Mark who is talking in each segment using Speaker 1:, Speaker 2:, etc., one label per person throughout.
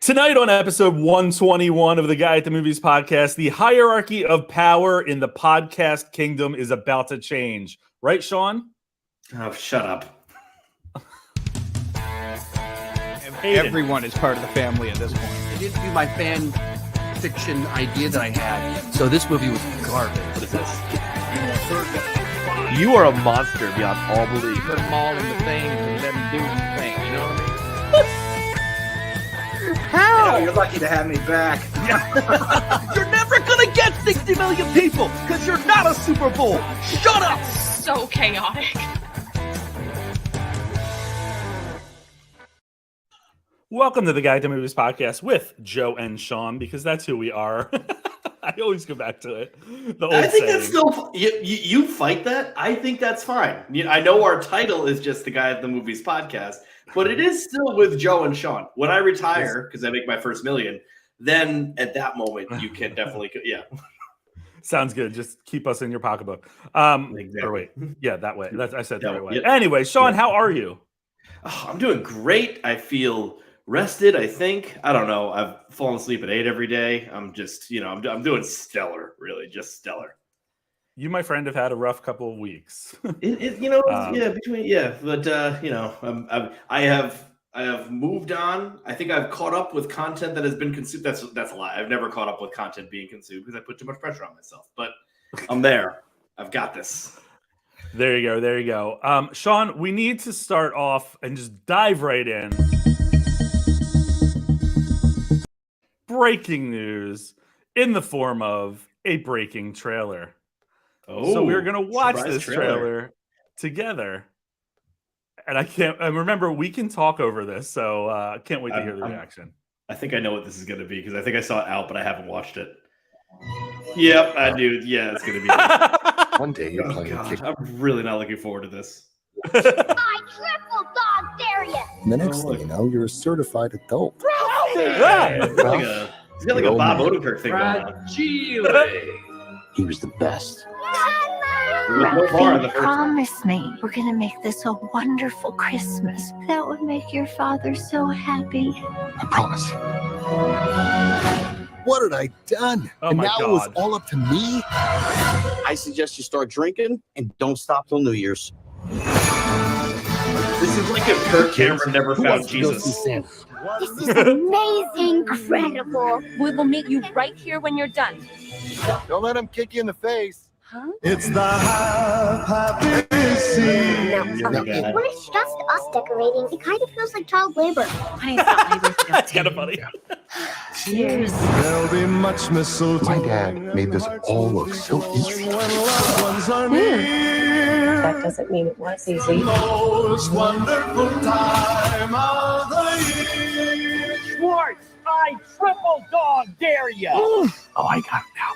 Speaker 1: Tonight on episode 121 of the Guy at the Movies podcast, the hierarchy of power in the podcast kingdom is about to change. Right, Sean?
Speaker 2: Oh, shut up.
Speaker 3: Everyone is part of the family at this point.
Speaker 4: It didn't do my fan fiction idea that I had. So this movie was garbage.
Speaker 2: What is this?
Speaker 5: You are a monster beyond all belief.
Speaker 3: Put them all in the thing and let them do the thing. You know what I mean?
Speaker 4: How? You're lucky to have me back.
Speaker 5: You're never gonna get 60 million people because you're not a Super Bowl. Shut up!
Speaker 6: So chaotic.
Speaker 1: Welcome to the Guy at the Movies podcast with Joe and Sean, because that's who we are. I always go back to it. The old
Speaker 2: I think
Speaker 1: saying.
Speaker 2: that's still you fight that. I think that's fine. I know our title is just the Guy at the Movies podcast, but it is still with Joe and Sean. When I retire, because I make my first million, then at that moment you can definitely
Speaker 1: Sounds good. Just keep us in your pocketbook.
Speaker 2: Exactly.
Speaker 1: Or wait, yeah, that way. I said the
Speaker 2: Yeah,
Speaker 1: right way.
Speaker 2: yeah.
Speaker 1: Anyway, Sean, how are you?
Speaker 2: Oh, I'm doing great. I feel rested. I think. I don't know. I've fallen asleep at 8 every day. I'm just, I'm doing stellar. Really, just stellar.
Speaker 1: You, my friend, have had a rough couple of weeks.
Speaker 2: But I have moved on. I think I've caught up with content that has been consumed. That's a lie. I've never caught up with content being consumed because I put too much pressure on myself. But I'm there. I've got this.
Speaker 1: There you go. There you go. Sean, we need to start off and just dive right in. Breaking news in the form of a breaking trailer. So we're going to watch this trailer together. And remember, we can talk over this. So I can't wait to hear the reaction.
Speaker 2: I think I know what this is going to be because I think I saw it out, but I haven't watched it. Yep, I do. Yeah, it's going to be.
Speaker 7: One day you're playing a kick.
Speaker 2: I'm really not looking forward to this.
Speaker 8: I triple dog dare you!
Speaker 7: And the next thing you know, you're a certified adult.
Speaker 2: He's got like a Bob Odenkirk thing going on.
Speaker 7: He was the best.
Speaker 2: We went no far in the first one.
Speaker 8: Promise me we're gonna make this a wonderful Christmas. That would make your father so happy.
Speaker 7: I promise. What had I done?
Speaker 1: Oh
Speaker 7: and
Speaker 1: my
Speaker 7: now it was
Speaker 1: God.
Speaker 7: all up to me?
Speaker 9: I suggest you start drinking and don't stop till New Year's.
Speaker 2: This is like if Kirk Cameron never
Speaker 7: Who
Speaker 2: found
Speaker 7: wants to go see
Speaker 2: Jesus.
Speaker 7: Santa?
Speaker 8: This is amazing, incredible.
Speaker 6: We will meet you right here when you're done.
Speaker 7: Don't let him kick you in the face.
Speaker 6: Huh?
Speaker 8: No, when it's just us decorating, it kind of feels like child labor.
Speaker 6: Honey, it's not labor.
Speaker 1: That's kind of funny.
Speaker 8: Cheers.
Speaker 7: My dad made this all look so easy.
Speaker 6: That doesn't mean it was easy.
Speaker 5: Schwartz, I triple dog dare you.
Speaker 7: Oh, I got it now.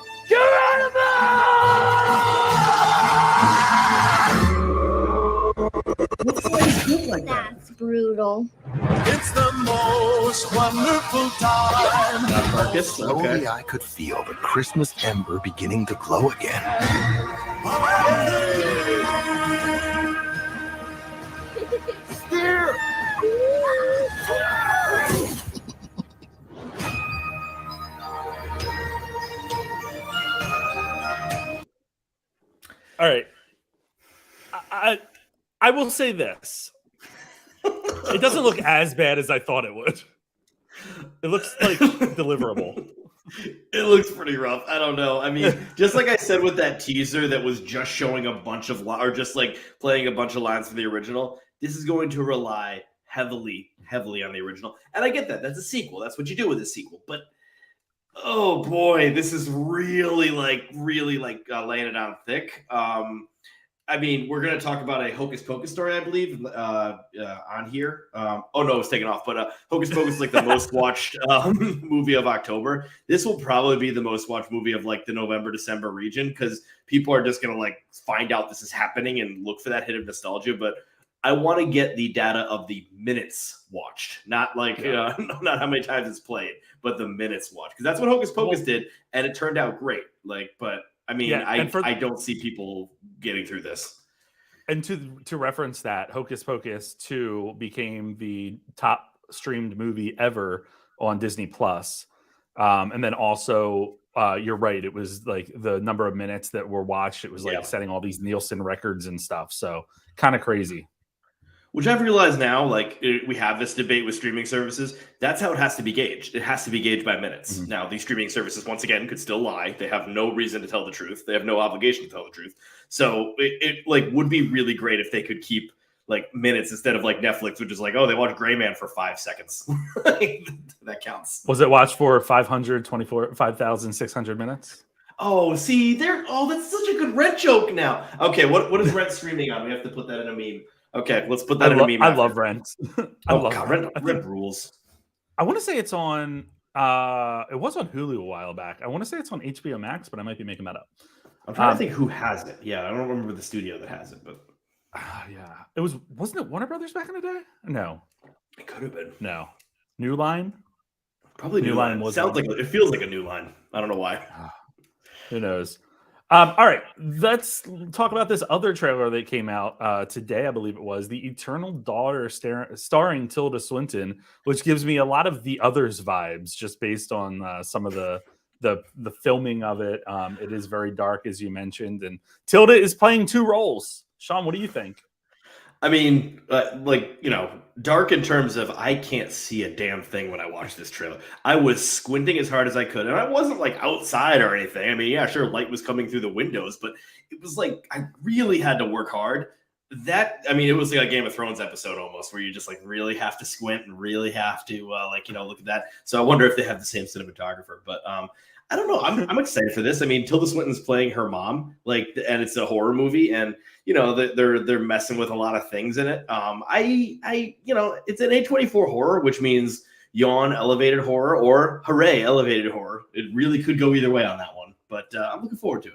Speaker 8: That's brutal.
Speaker 2: Not Marcus.
Speaker 7: Slowly,
Speaker 2: Okay.
Speaker 7: I could feel the Christmas ember beginning to glow again.
Speaker 1: All right. I will say this. It doesn't look as bad as I thought it would. It looks like deliverable.
Speaker 2: It looks pretty rough. I don't know. I mean, just like I said with that teaser that was just showing a bunch of or just like playing a bunch of lines from the original, this is going to rely heavily on the original. And I get that. That's a sequel. That's what you do with a sequel. But oh boy, this is really laying it down thick. I mean, we're going to talk about a Hocus Pocus story, I believe, on here. Oh, no, it was taken off. But Hocus Pocus is like the most watched movie of October. This will probably be the most watched movie of like the November, December region because people are just going to like find out this is happening and look for that hit of nostalgia. But I want to get the data of the minutes watched, not like not how many times it's played, but the minutes watched. Because that's what Hocus Pocus did, and it turned out great. But I mean, I don't see people getting through this.
Speaker 1: And to reference that, Hocus Pocus 2 became the top streamed movie ever on Disney Plus. And then also, you're right. It was like the number of minutes that were watched. It was like setting all these Nielsen records and stuff. So kind of crazy.
Speaker 2: Which I've realized now, like we have this debate with streaming services. That's how it has to be gauged. It has to be gauged by minutes. Now, these streaming services, once again, could still lie. They have no reason to tell the truth. They have no obligation to tell the truth. So it like would be really great if they could keep like minutes instead of like Netflix, which is like, oh, they watched Gray Man for 5 seconds. That counts.
Speaker 1: Was it watched for 5,600 minutes?
Speaker 2: Oh, see, that's such a good Rent joke now. Okay, what is Rent streaming on? We have to put that in a meme. Okay, let's put that in a meme.
Speaker 1: I love Rent.
Speaker 2: Rent rules.
Speaker 1: I want to say it's on. It was on Hulu a while back. I want to say it's on HBO Max, but I might be making that up.
Speaker 2: I'm trying to think who has it. Yeah, I don't remember the studio that has it, but
Speaker 1: yeah, wasn't it Warner Brothers back in the day? No,
Speaker 2: it could have been.
Speaker 1: No, New Line.
Speaker 2: Probably New Line. It feels like a New Line. I don't know why.
Speaker 1: Who knows? All right, let's talk about this other trailer that came out today, I believe it was, The Eternal Daughter starring Tilda Swinton, which gives me a lot of The Others vibes just based on some of the filming of it. It is very dark, as you mentioned, and Tilda is playing 2 roles. Sean, what do you think?
Speaker 2: I mean, dark in terms of I can't see a damn thing when I watch this trailer. I was squinting as hard as I could, and I wasn't like outside or anything. I mean, yeah, sure, light was coming through the windows, but it was like I really had to work hard. It was like a Game of Thrones episode almost, where you just like really have to squint and really have to look at that. So I wonder if they have the same cinematographer, but I don't know. I'm excited for this. I mean, Tilda Swinton's playing her mom, and it's a horror movie, and they're messing with a lot of things in it. It's an A24 horror, which means yawn elevated horror or hooray elevated horror. It really could go either way on that one, but I'm looking forward to it.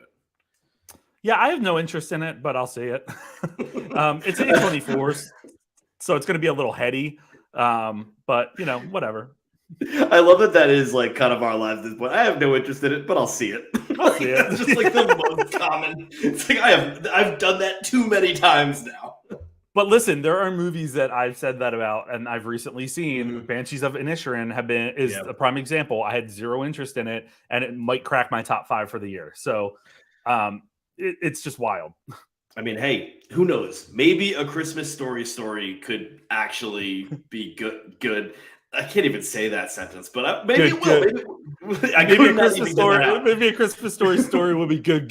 Speaker 1: Yeah, I have no interest in it, but I'll see it. It's A24, so it's going to be a little heady, but whatever.
Speaker 2: I love that is like kind of our lives at this point. I have no interest in it, but I'll see it.
Speaker 1: I'll see it.
Speaker 2: That's just like the most common. It's like I've done that too many times now.
Speaker 1: But listen, there are movies that I've said that about, and I've recently seen. Banshees of Inisherin is a prime example. I had zero interest in it, and it might crack my top 5 for the year. So it's just wild.
Speaker 2: I mean, hey, who knows? Maybe A Christmas Story could actually be good. I can't even say that sentence, but maybe it will.
Speaker 1: Maybe a Christmas Story will be good.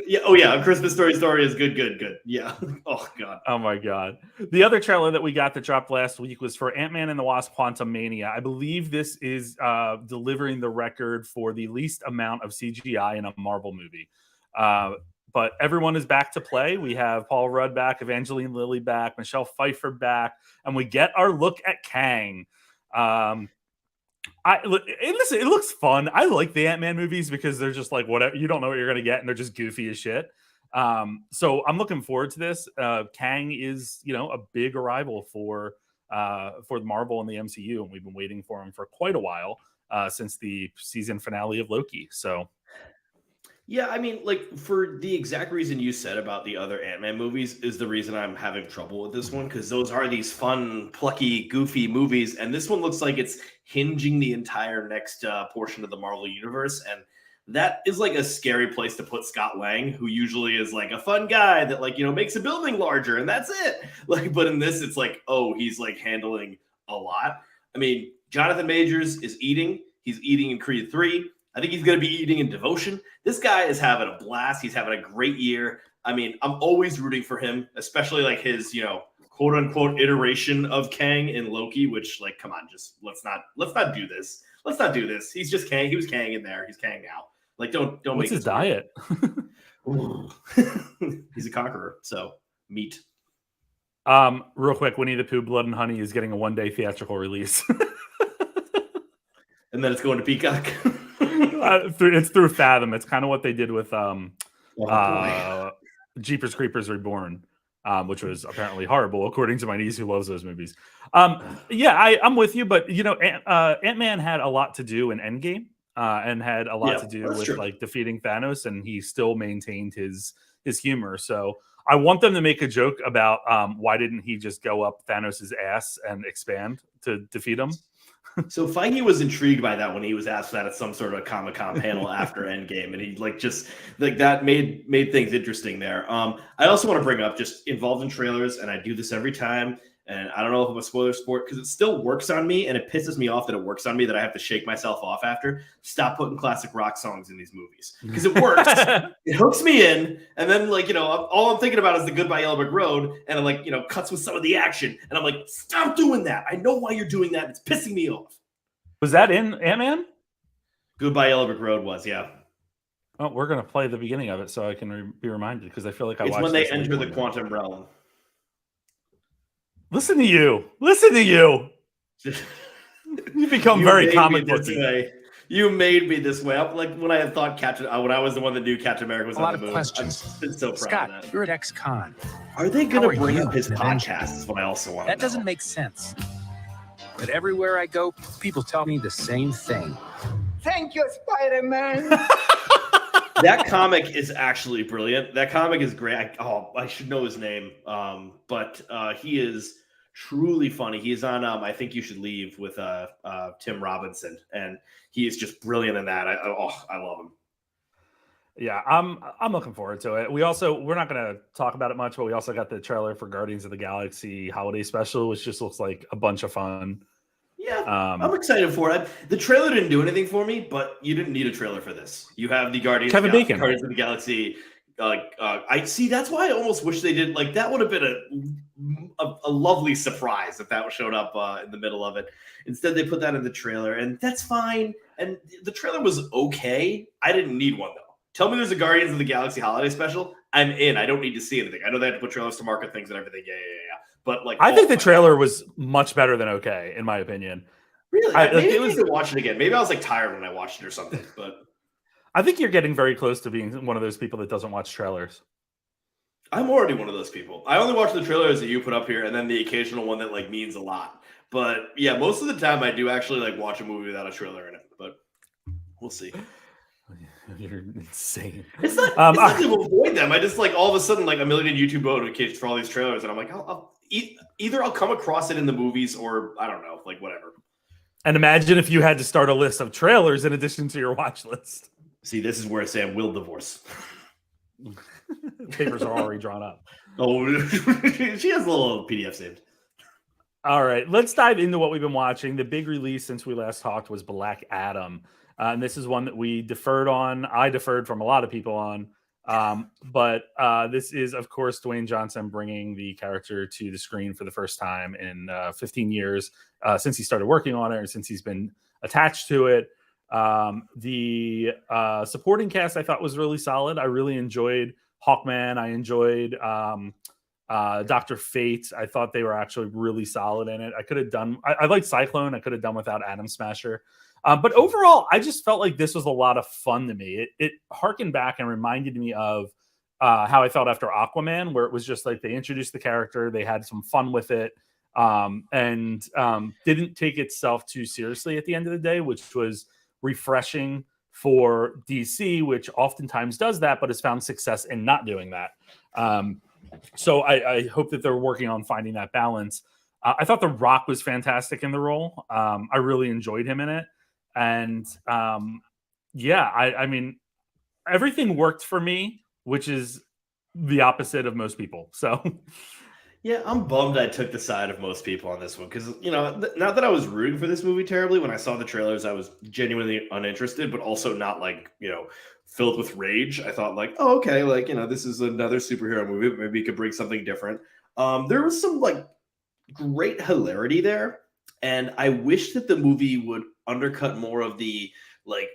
Speaker 2: Yeah. Oh yeah, A Christmas Story is good. Yeah. Oh god.
Speaker 1: Oh my god. The other trailer that we got that dropped last week was for Ant-Man and the Wasp: Quantumania. I believe this is delivering the record for the least amount of CGI in a Marvel movie. But everyone is back to play. We have Paul Rudd back, Evangeline Lilly back, Michelle Pfeiffer back, and we get our look at Kang. Listen, it looks fun. I like the Ant-Man movies because they're just like whatever. You don't know what you're going to get, and they're just goofy as shit. So I'm looking forward to this. Kang is, a big arrival for the Marvel and the MCU, and we've been waiting for him for quite a while since the season finale of Loki. So.
Speaker 2: Yeah, I mean, for the exact reason you said about the other Ant-Man movies is the reason I'm having trouble with this one, because those are these fun, plucky, goofy movies, and this one looks like it's hinging the entire next portion of the Marvel Universe, and that is like a scary place to put Scott Lang, who usually is like a fun guy that makes a building larger, and that's it. But in this, it's like, oh, he's handling a lot. I mean, Jonathan Majors is eating. He's eating in Creed 3. I think he's going to be eating in Devotion. This guy is having a blast. He's having a great year. I mean, I'm always rooting for him, especially his, quote unquote iteration of Kang in Loki, which come on, just let's not do this. Let's not do this. He's just Kang. He was Kang in there. He's Kang now. Don't
Speaker 1: What's
Speaker 2: make
Speaker 1: his diet.
Speaker 2: He's a conqueror. So meat.
Speaker 1: Real quick, Winnie the Pooh Blood and Honey is getting a 1-day theatrical release.
Speaker 2: And then it's going to Peacock.
Speaker 1: It's through Fathom. It's kind of what they did with Jeepers Creepers Reborn, which was apparently horrible, according to my niece who loves those movies. I'm with you, but Ant-Man had a lot to do in Endgame, and had a lot to do with defeating Thanos, and he still maintained his humor. So I want them to make a joke about why didn't he just go up Thanos' ass and expand to defeat him?
Speaker 2: So Feige was intrigued by that when he was asked that at some sort of a Comic-Con panel after Endgame, and he that made things interesting there. I also want to bring up, just involved in trailers, and I do this every time, and I don't know if I'm a spoiler sport because it still works on me, and it pisses me off that it works on me that I have to shake myself off after. Stop putting classic rock songs in these movies because it works. It hooks me in, and then all I'm thinking about is the Goodbye Yellow Brick Road, and it cuts with some of the action, and I'm like, stop doing that. I know why you're doing that. It's pissing me off.
Speaker 1: Was that in Ant-Man?
Speaker 2: Goodbye Yellow Brick Road was, yeah.
Speaker 1: Oh, we're gonna play the beginning of it so I can be reminded because I feel like I
Speaker 2: it's
Speaker 1: watched
Speaker 2: when they
Speaker 1: this
Speaker 2: enter the
Speaker 1: before.
Speaker 2: quantum realm.
Speaker 1: Listen to you. You become very comic booky.
Speaker 2: You made me this way. When I had thought when I was the one that knew Captain America was
Speaker 4: A
Speaker 2: on
Speaker 4: lot
Speaker 2: the
Speaker 4: of
Speaker 2: moon.
Speaker 4: questions.
Speaker 2: I've been so proud
Speaker 4: Scott,
Speaker 2: of that.
Speaker 4: you're at ex-con.
Speaker 2: Are they
Speaker 4: How
Speaker 2: going
Speaker 4: are
Speaker 2: to bring
Speaker 4: you
Speaker 2: up his
Speaker 4: an Avenger?
Speaker 2: podcast? Is what I also want to
Speaker 4: That doesn't make sense. But everywhere I go, people tell me the same thing.
Speaker 5: Thank you, Spider-Man.
Speaker 2: That comic is actually brilliant. That comic is great. I should know his name. But he is truly funny. He's on I Think You Should Leave with Tim Robinson, and he is just brilliant in that. I love him.
Speaker 1: Yeah, I'm looking forward to it. We're not going to talk about it much, but we also got the trailer for Guardians of the Galaxy Holiday Special, which just looks like a bunch of fun.
Speaker 2: Yeah, I'm excited for it. The trailer didn't do anything for me, but you didn't need a trailer for this. You have the Guardians of the Galaxy. I see. That's why I almost wish they did. That would have been a lovely surprise if that showed up in the middle of it. Instead, they put that in the trailer, and that's fine. And the trailer was okay. I didn't need one though. Tell me there's a Guardians of the Galaxy holiday special. I'm in. I don't need to see anything. I know they have to put trailers to market things and everything. Yeah. But
Speaker 1: I think the trailer was much better than okay, in my opinion.
Speaker 2: Really? Maybe I need to watch it again. Maybe I was tired when I watched it or something. But
Speaker 1: I think you're getting very close to being one of those people that doesn't watch trailers.
Speaker 2: I'm already one of those people. I only watch the trailers that you put up here, and then the occasional one that means a lot. But yeah, most of the time I do actually watch a movie without a trailer in it. But we'll see.
Speaker 1: You're insane.
Speaker 2: It's not to avoid them. I just all of a sudden a million YouTube notifications for all these trailers, and I'm like, either I'll come across it in the movies or I don't know, whatever.
Speaker 1: And imagine if you had to start a list of trailers in addition to your watch list.
Speaker 2: See, this is where Sam will divorce.
Speaker 1: Papers are already drawn up.
Speaker 2: Oh, she has a little PDF saved.
Speaker 1: All right, let's dive into what we've been watching. The big release since we last talked was Black Adam. And this is one that we deferred on. I deferred from a lot of people on. But this is, of course, Dwayne Johnson bringing the character to the screen for the first time in 15 years since he started working on it and since he's been attached to it. The supporting cast I thought was really solid. I really enjoyed Hawkman. I enjoyed Dr. Fate. I thought they were actually really solid in it. I liked Cyclone. I could have done without Atom Smasher. But overall, I just felt like this was a lot of fun to me. It harkened back and reminded me of how I felt after Aquaman, where it was just they introduced the character, they had some fun with it, and didn't take itself too seriously at the end of the day, which was refreshing for DC, which oftentimes does that, but has found success in not doing that. So I hope that they're working on finding that balance. I thought The Rock was fantastic in the role. I really enjoyed him in it. And I mean, everything worked for me, which is the opposite of most people. So,
Speaker 2: yeah, I'm bummed I took the side of most people on this one because, not that I was rooting for this movie terribly. When I saw the trailers, I was genuinely uninterested, but also not filled with rage. I thought oh, okay, this is another superhero movie, but maybe it could bring something different. There was some great hilarity there. And I wish that the movie would undercut more of the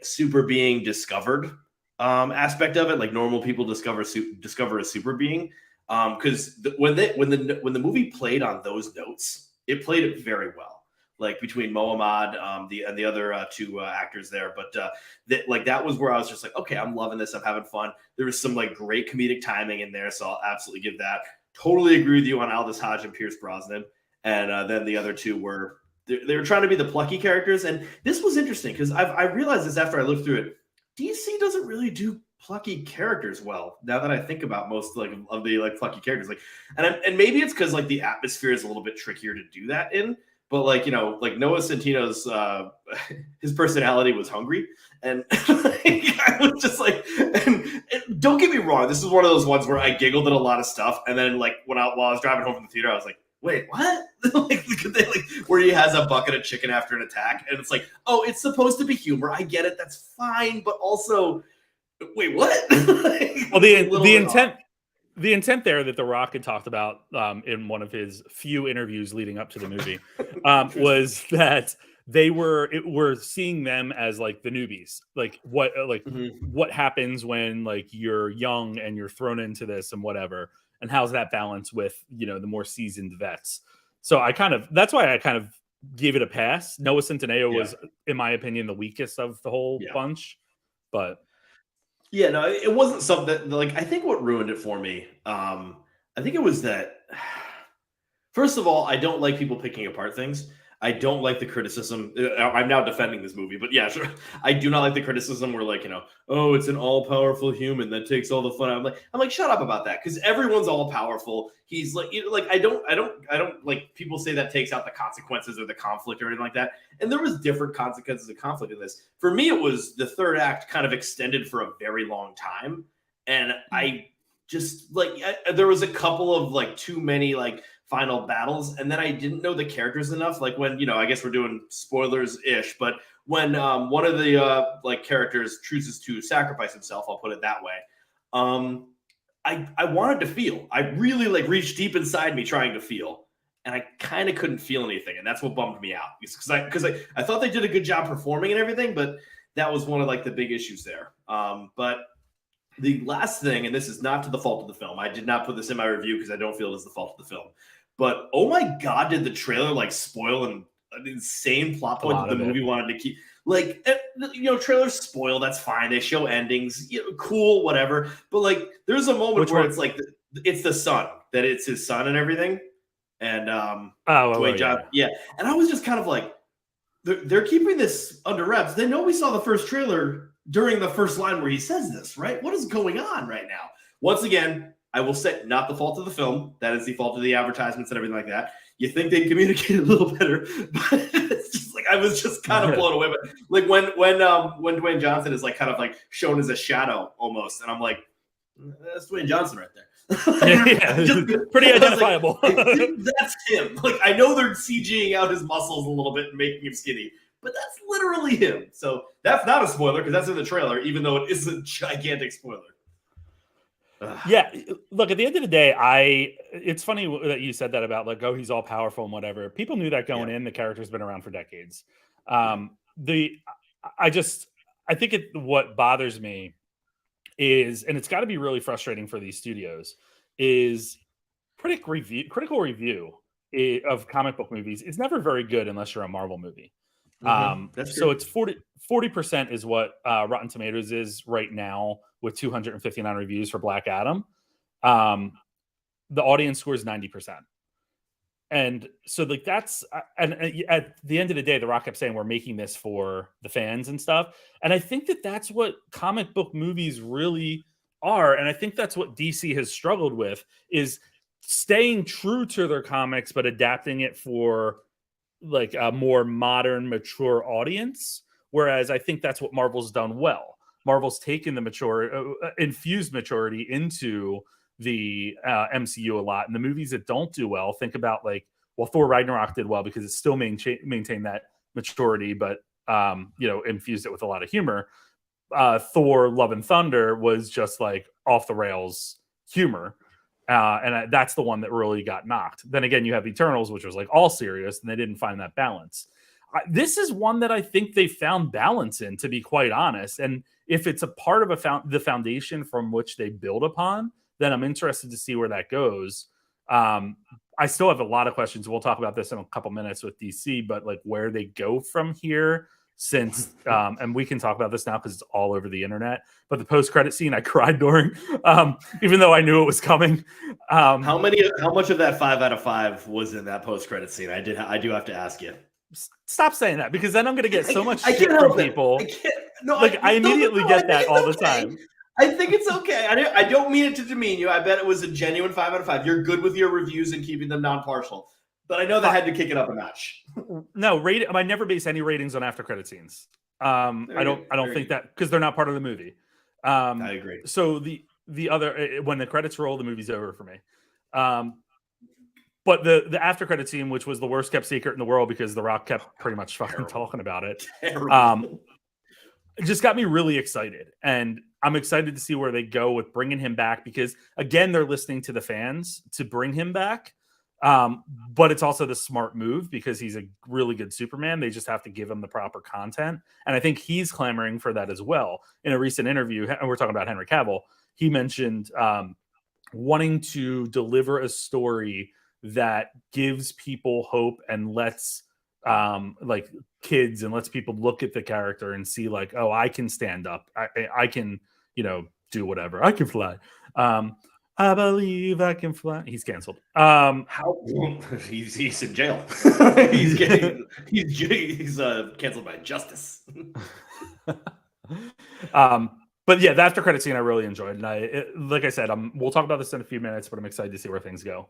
Speaker 2: super being discovered aspect of it, normal people discover a super being. Because when the movie played on those notes, it played it very well. Between Mohamed and the other two actors there, but that was where I was just okay, I'm loving this, I'm having fun. There was some great comedic timing in there, so I'll absolutely give that. Totally agree with you on Aldous Hodge and Pierce Brosnan, and then the other two were. They were trying to be the plucky characters, and this was interesting because I realized this after I looked through it. DC doesn't really do plucky characters well. Now that I think about most like of the like plucky characters, like, and maybe it's because like the atmosphere is a little bit trickier to do that in. But like, you know, like Noah Centino's his personality was hungry, and I was just like, and don't get me wrong, this is one of those ones where I giggled at a lot of stuff, and then like while I was driving home from the theater, I was like, wait, what? like where he has a bucket of chicken after an attack, and it's like, oh, it's supposed to be humor. I get it, that's fine, but also, wait, what?
Speaker 1: Well, the intent there that The Rock had talked about in one of his few interviews leading up to the movie was that they were seeing them as like the newbies, like what happens when like you're young and you're thrown into this and whatever, and how's that balance with, you know, the more seasoned vets. So that's why I kind of gave it a pass. Noah Centineo was, in my opinion, the weakest of the whole bunch, but.
Speaker 2: Yeah, no, it wasn't something that, like, I think what ruined it for me, I think it was that, first of all, I don't like people picking apart things. I don't like the criticism. I'm now defending this movie, but yeah, sure. I do not like the criticism where, like, you know, oh, it's an all-powerful human that takes all the fun out. I'm like, shut up about that, because everyone's all-powerful. He's like, you know, like, I don't like people say that takes out the consequences or the conflict or anything like that. And there was different consequences of conflict in this. For me, it was the third act kind of extended for a very long time, and I just like there was a couple of like too many like final battles, and then I didn't know the characters enough. Like when, you know, I guess we're doing spoilers ish, but when one of the like characters chooses to sacrifice himself, I'll put it that way. I wanted to feel. I really like reached deep inside me trying to feel, and I kind of couldn't feel anything, and that's what bummed me out. Because I thought they did a good job performing and everything, but that was one of like the big issues there. But the last thing, and this is not to the fault of the film. I did not put this in my review because I don't feel it is the fault of the film. But oh my God, did the trailer like spoil an insane plot point that the movie wanted to keep? Like, you know, trailers spoil. That's fine. They show endings. You know, cool, whatever. But like, there's a moment where it's like it's the son, that it's his son and everything. And Dwayne Johnson, yeah. And I was just kind of like, they're keeping this under wraps. They know we saw the first trailer during the first line where he says this, right? What is going on right now? Once again, I will say, not the fault of the film. That is the fault of the advertisements and everything like that. You think they communicate a little better, but it's just like I was just kind of blown away. But like when Dwayne Johnson is like kind of like shown as a shadow almost, and I'm like, that's Dwayne Johnson right there.
Speaker 1: Pretty identifiable.
Speaker 2: Like, that's him. Like I know they're CGing out his muscles a little bit and making him skinny, but that's literally him. So that's not a spoiler because that's in the trailer, even though it is a gigantic spoiler.
Speaker 1: Yeah, look, at the end of the day, it's funny that you said that about like, oh, he's all powerful and whatever. People knew that going in. The character's been around for decades. I think what bothers me is, and it's got to be really frustrating for these studios, is critical review of comic book movies is never very good unless you're a Marvel movie. So it's 40% is what Rotten Tomatoes is right now with 259 reviews for Black Adam. The audience score is 90%. And so like that's, and at the end of the day, The Rock kept saying we're making this for the fans and stuff. And I think that that's what comic book movies really are. And I think that's what DC has struggled with, is staying true to their comics, but adapting it for like a more modern, mature audience. Whereas I think that's what Marvel's done well. Marvel's taken the infused maturity into the MCU a lot. And the movies that don't do well, think about like, well, Thor Ragnarok did well because it still maintained that maturity, but infused it with a lot of humor. Thor Love and Thunder was just like off the rails humor. And that's the one that really got knocked. Then again, you have Eternals, which was like all serious, and they didn't find that balance. This is one that I think they found balance in, to be quite honest. And if it's a part of the foundation from which they build upon, then I'm interested to see where that goes. I still have a lot of questions. We'll talk about this in a couple minutes with DC, but like where they go from here, since and we can talk about this now because it's all over the internet. But the post-credit scene I cried during, even though I knew it was coming.
Speaker 2: How much of that 5 out of 5 was in that post-credit scene? I do have to ask you.
Speaker 1: Stop saying that, because then I'm going to get so much shit from people. I immediately get that all the time.
Speaker 2: I think it's okay. I don't mean it to demean you. I bet it was a genuine 5 out of 5. You're good with your reviews and keeping them non-partial. But I know that had to kick it up a notch.
Speaker 1: No, I never base any ratings on after credit scenes. I don't think that because they're not part of the movie.
Speaker 2: I agree.
Speaker 1: So the other when the credits roll, the movie's over for me. But the after credit scene, which was the worst kept secret in the world because The Rock kept pretty much fucking talking about it, it just got me really excited. And I'm excited to see where they go with bringing him back because, again, they're listening to the fans to bring him back. But it's also the smart move because he's a really good Superman. They just have to give him the proper content. And I think he's clamoring for that as well. In a recent interview, and we're talking about Henry Cavill, he mentioned wanting to deliver a story that gives people hope and lets like kids and lets people look at the character and see like, oh, I can stand up. I can, do whatever. I can fly. I believe I can fly. He's canceled.
Speaker 2: How he's in jail. he's canceled by justice.
Speaker 1: But yeah, the after credit scene I really enjoyed, and like I said, we'll talk about this in a few minutes, but I'm excited to see where things go.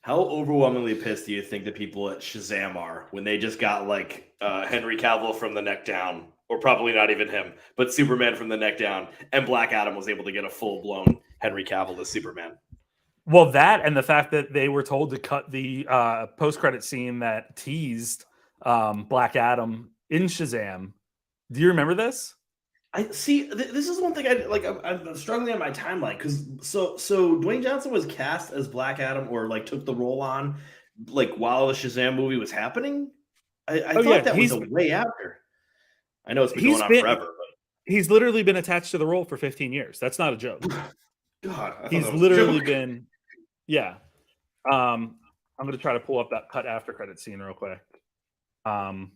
Speaker 2: How overwhelmingly pissed do you think the people at Shazam are when they just got like Henry Cavill from the neck down, or probably not even him, but Superman from the neck down, and Black Adam was able to get a full-blown Henry Cavill as Superman?
Speaker 1: Well, that and the fact that they were told to cut the post-credit scene that teased Black Adam in Shazam. Do you remember this?
Speaker 2: I see. This is one thing I'm struggling on my timeline because so Dwayne Johnson was cast as Black Adam or like took the role on like while the Shazam movie was happening. I thought that was a way after. I know it's been going on forever, but
Speaker 1: he's literally been attached to the role for 15 years. That's not a joke.
Speaker 2: God,
Speaker 1: he's literally been. Yeah, I'm going to try to pull up that cut after credit scene real quick.
Speaker 2: Oh,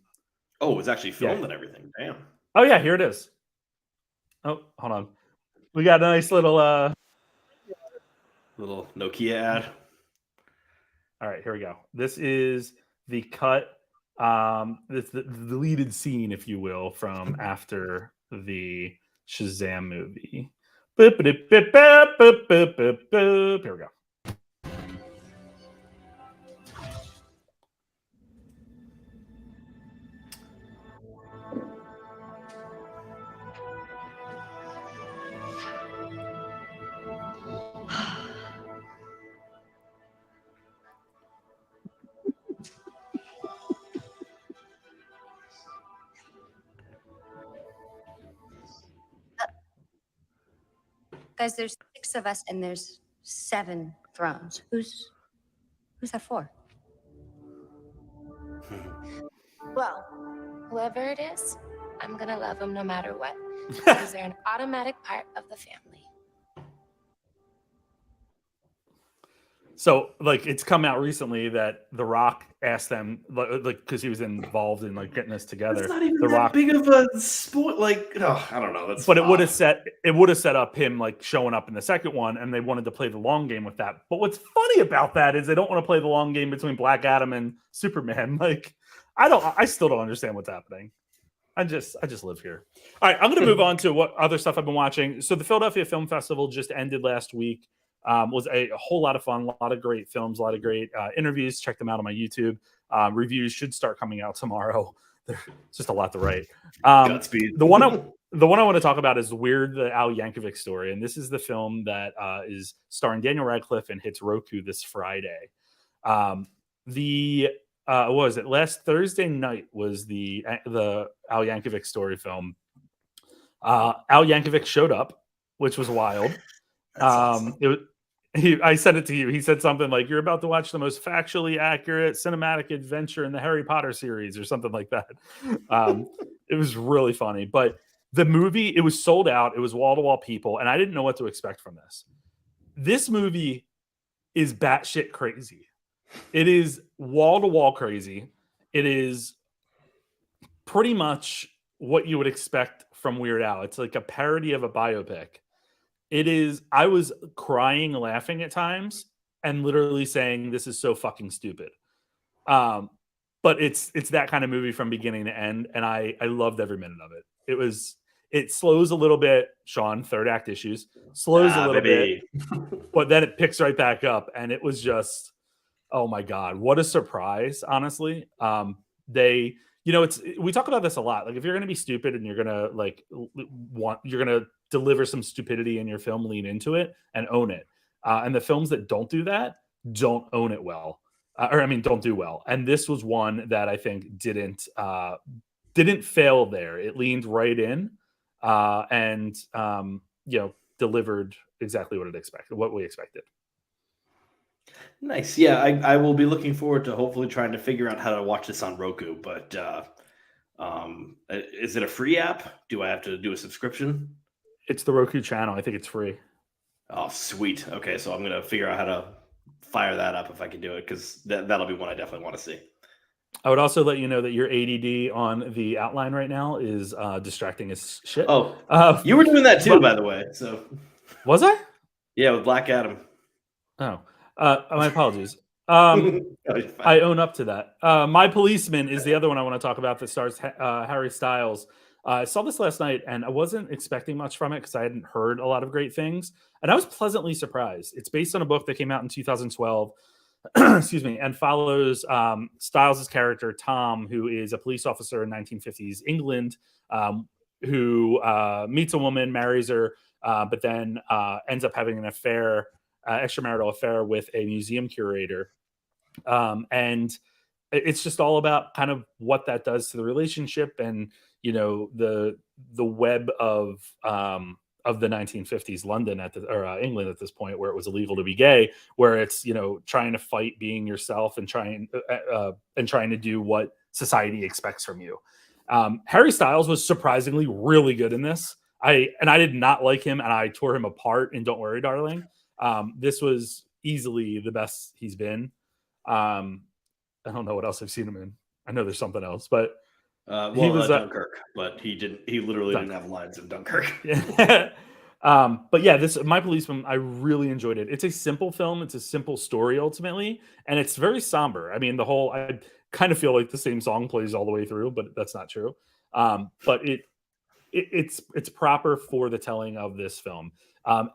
Speaker 2: it was actually filmed and everything. Damn.
Speaker 1: Oh yeah, here it is. Oh, hold on. We got a nice little
Speaker 2: Nokia ad.
Speaker 1: All right, here we go. This is the cut. It's the deleted scene, if you will, from after the Shazam movie. Boop, boop, boop, boop, boop, boop, boop, boop. Here we go.
Speaker 8: Guys, there's 6 of us and there's 7 thrones. Who's that for?
Speaker 6: Well, whoever it is, I'm gonna love him no matter what. Because they're an automatic part of the family.
Speaker 1: So, like, it's come out recently that The Rock asked them, like, because he was involved in like getting this together.
Speaker 2: It's not even
Speaker 1: The
Speaker 2: that
Speaker 1: Rock,
Speaker 2: big of a sport. Like, I don't know.
Speaker 1: But it would have set up him like showing up in the second one, and they wanted to play the long game with that. But what's funny about that is they don't want to play the long game between Black Adam and Superman. Like, I still don't understand what's happening. I just live here. All right, I'm going to move on to what other stuff I've been watching. So the Philadelphia Film Festival just ended last week. Was a whole lot of fun, a lot of great films, a lot of great interviews. Check them out on my YouTube. Reviews should start coming out tomorrow. There's just a lot to write.
Speaker 2: Godspeed.
Speaker 1: The one I want to talk about is Weird, the Al Yankovic story, and this is the film that is starring Daniel Radcliffe and hits Roku this Friday. What was it? Last Thursday night was the Al Yankovic story film. Al Yankovic showed up, which was wild. Awesome. I sent it to you. He said something like, "You're about to watch the most factually accurate cinematic adventure in the Harry Potter series," or something like that. It was really funny. But the movie, it was sold out. It was wall-to-wall people, and I didn't know what to expect from this. This movie is batshit crazy. It is wall-to-wall crazy. It is pretty much what you would expect from Weird Al. It's like a parody of a biopic. It is. I was crying, laughing at times, and literally saying, "This is so fucking stupid." But it's that kind of movie from beginning to end, and I loved every minute of it. It slows a little bit, Sean, third act issues, slows a little bit, but then it picks right back up. And it was just, oh my God, what a surprise, honestly. They, we talk about this a lot. Like, if you're going to be stupid and you're going to you're going to deliver some stupidity in your film, lean into it and own it. And the films that don't do that don't own it well, don't do well. And this was one that I think didn't fail there. It leaned right in and delivered exactly what we expected.
Speaker 2: Nice. Yeah, I will be looking forward to hopefully trying to figure out how to watch this on Roku. But is it a free app? Do I have to do a subscription?
Speaker 1: It's the Roku channel. I think it's free.
Speaker 2: Oh, sweet. Okay, so I'm going to figure out how to fire that up if I can do it, because that'll be one I definitely want to see.
Speaker 1: I would also let you know that your ADD on the outline right now is distracting as shit.
Speaker 2: Oh, you were doing that too, by the way. So
Speaker 1: was I?
Speaker 2: Yeah, with Black Adam.
Speaker 1: Oh, my apologies. I own up to that. My Policeman is the other one I want to talk about that stars Harry Styles. I saw this last night and I wasn't expecting much from it because I hadn't heard a lot of great things. And I was pleasantly surprised. It's based on a book that came out in 2012, excuse me, and follows Styles' character, Tom, who is a police officer in 1950s England, who meets a woman, marries her, but then ends up having an affair, extramarital affair with a museum curator. And it's just all about kind of what that does to the relationship and, the web of the 1950s London or England at this point, where it was illegal to be gay, where it's, trying to fight being yourself and trying to do what society expects from you. Harry Styles was surprisingly really good in this. I did not like him, and I tore him apart in Don't Worry, Darling. This was easily the best he's been. I don't know what else I've seen him in. I know there's something else, but
Speaker 2: he was Dunkirk, but he literally didn't have lines in Dunkirk.
Speaker 1: But yeah, this My Policeman, I really enjoyed it. It's a simple film. It's a simple story ultimately, and it's very somber. I mean, I kind of feel like the same song plays all the way through, but that's not true. But it's proper for the telling of this film.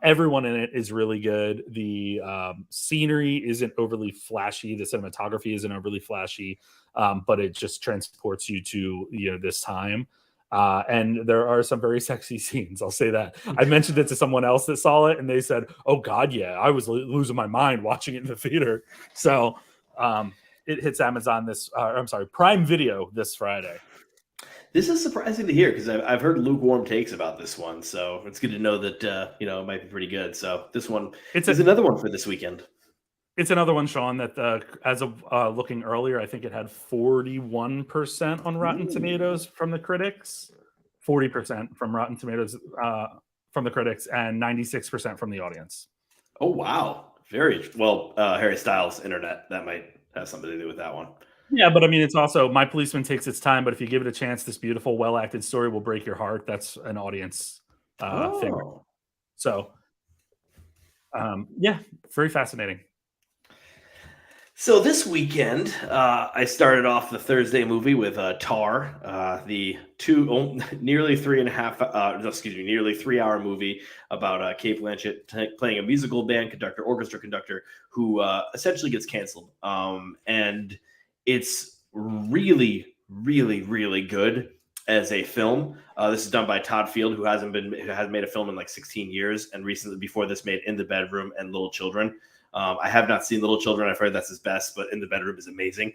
Speaker 1: Everyone in it is really good. The scenery isn't overly flashy. The cinematography isn't overly flashy, but it just transports you to this time. And there are some very sexy scenes. I'll say that. I mentioned it to someone else that saw it, and they said, "Oh God, yeah, I was losing my mind watching it in the theater." So it hits Prime Video this Friday.
Speaker 2: This is surprising to hear because I've heard lukewarm takes about this one, so it's good to know that it might be pretty good. So this one is another one for this weekend.
Speaker 1: It's another one, Sean, that as of looking earlier, I think it had 41% on Rotten Tomatoes from the critics, 40% from Rotten Tomatoes from the critics, and 96% from the audience.
Speaker 2: Oh wow, very well. Harry Styles internet, that might have something to do with that one.
Speaker 1: Yeah, but I mean, it's also My Policeman takes its time, but if you give it a chance, this beautiful, well-acted story will break your heart. That's an audience thing. So, yeah, very fascinating.
Speaker 2: So this weekend, I started off the Thursday movie with Tar, the nearly 3-hour movie about Cate Blanchett playing a musical band conductor, orchestra conductor, who essentially gets canceled. And it's really, really, really good as a film. This is done by Todd Field, who hasn't made a film in like 16 years, and recently before this made In the Bedroom and Little Children. I have not seen Little Children. I've heard that's his best, but In the Bedroom is amazing.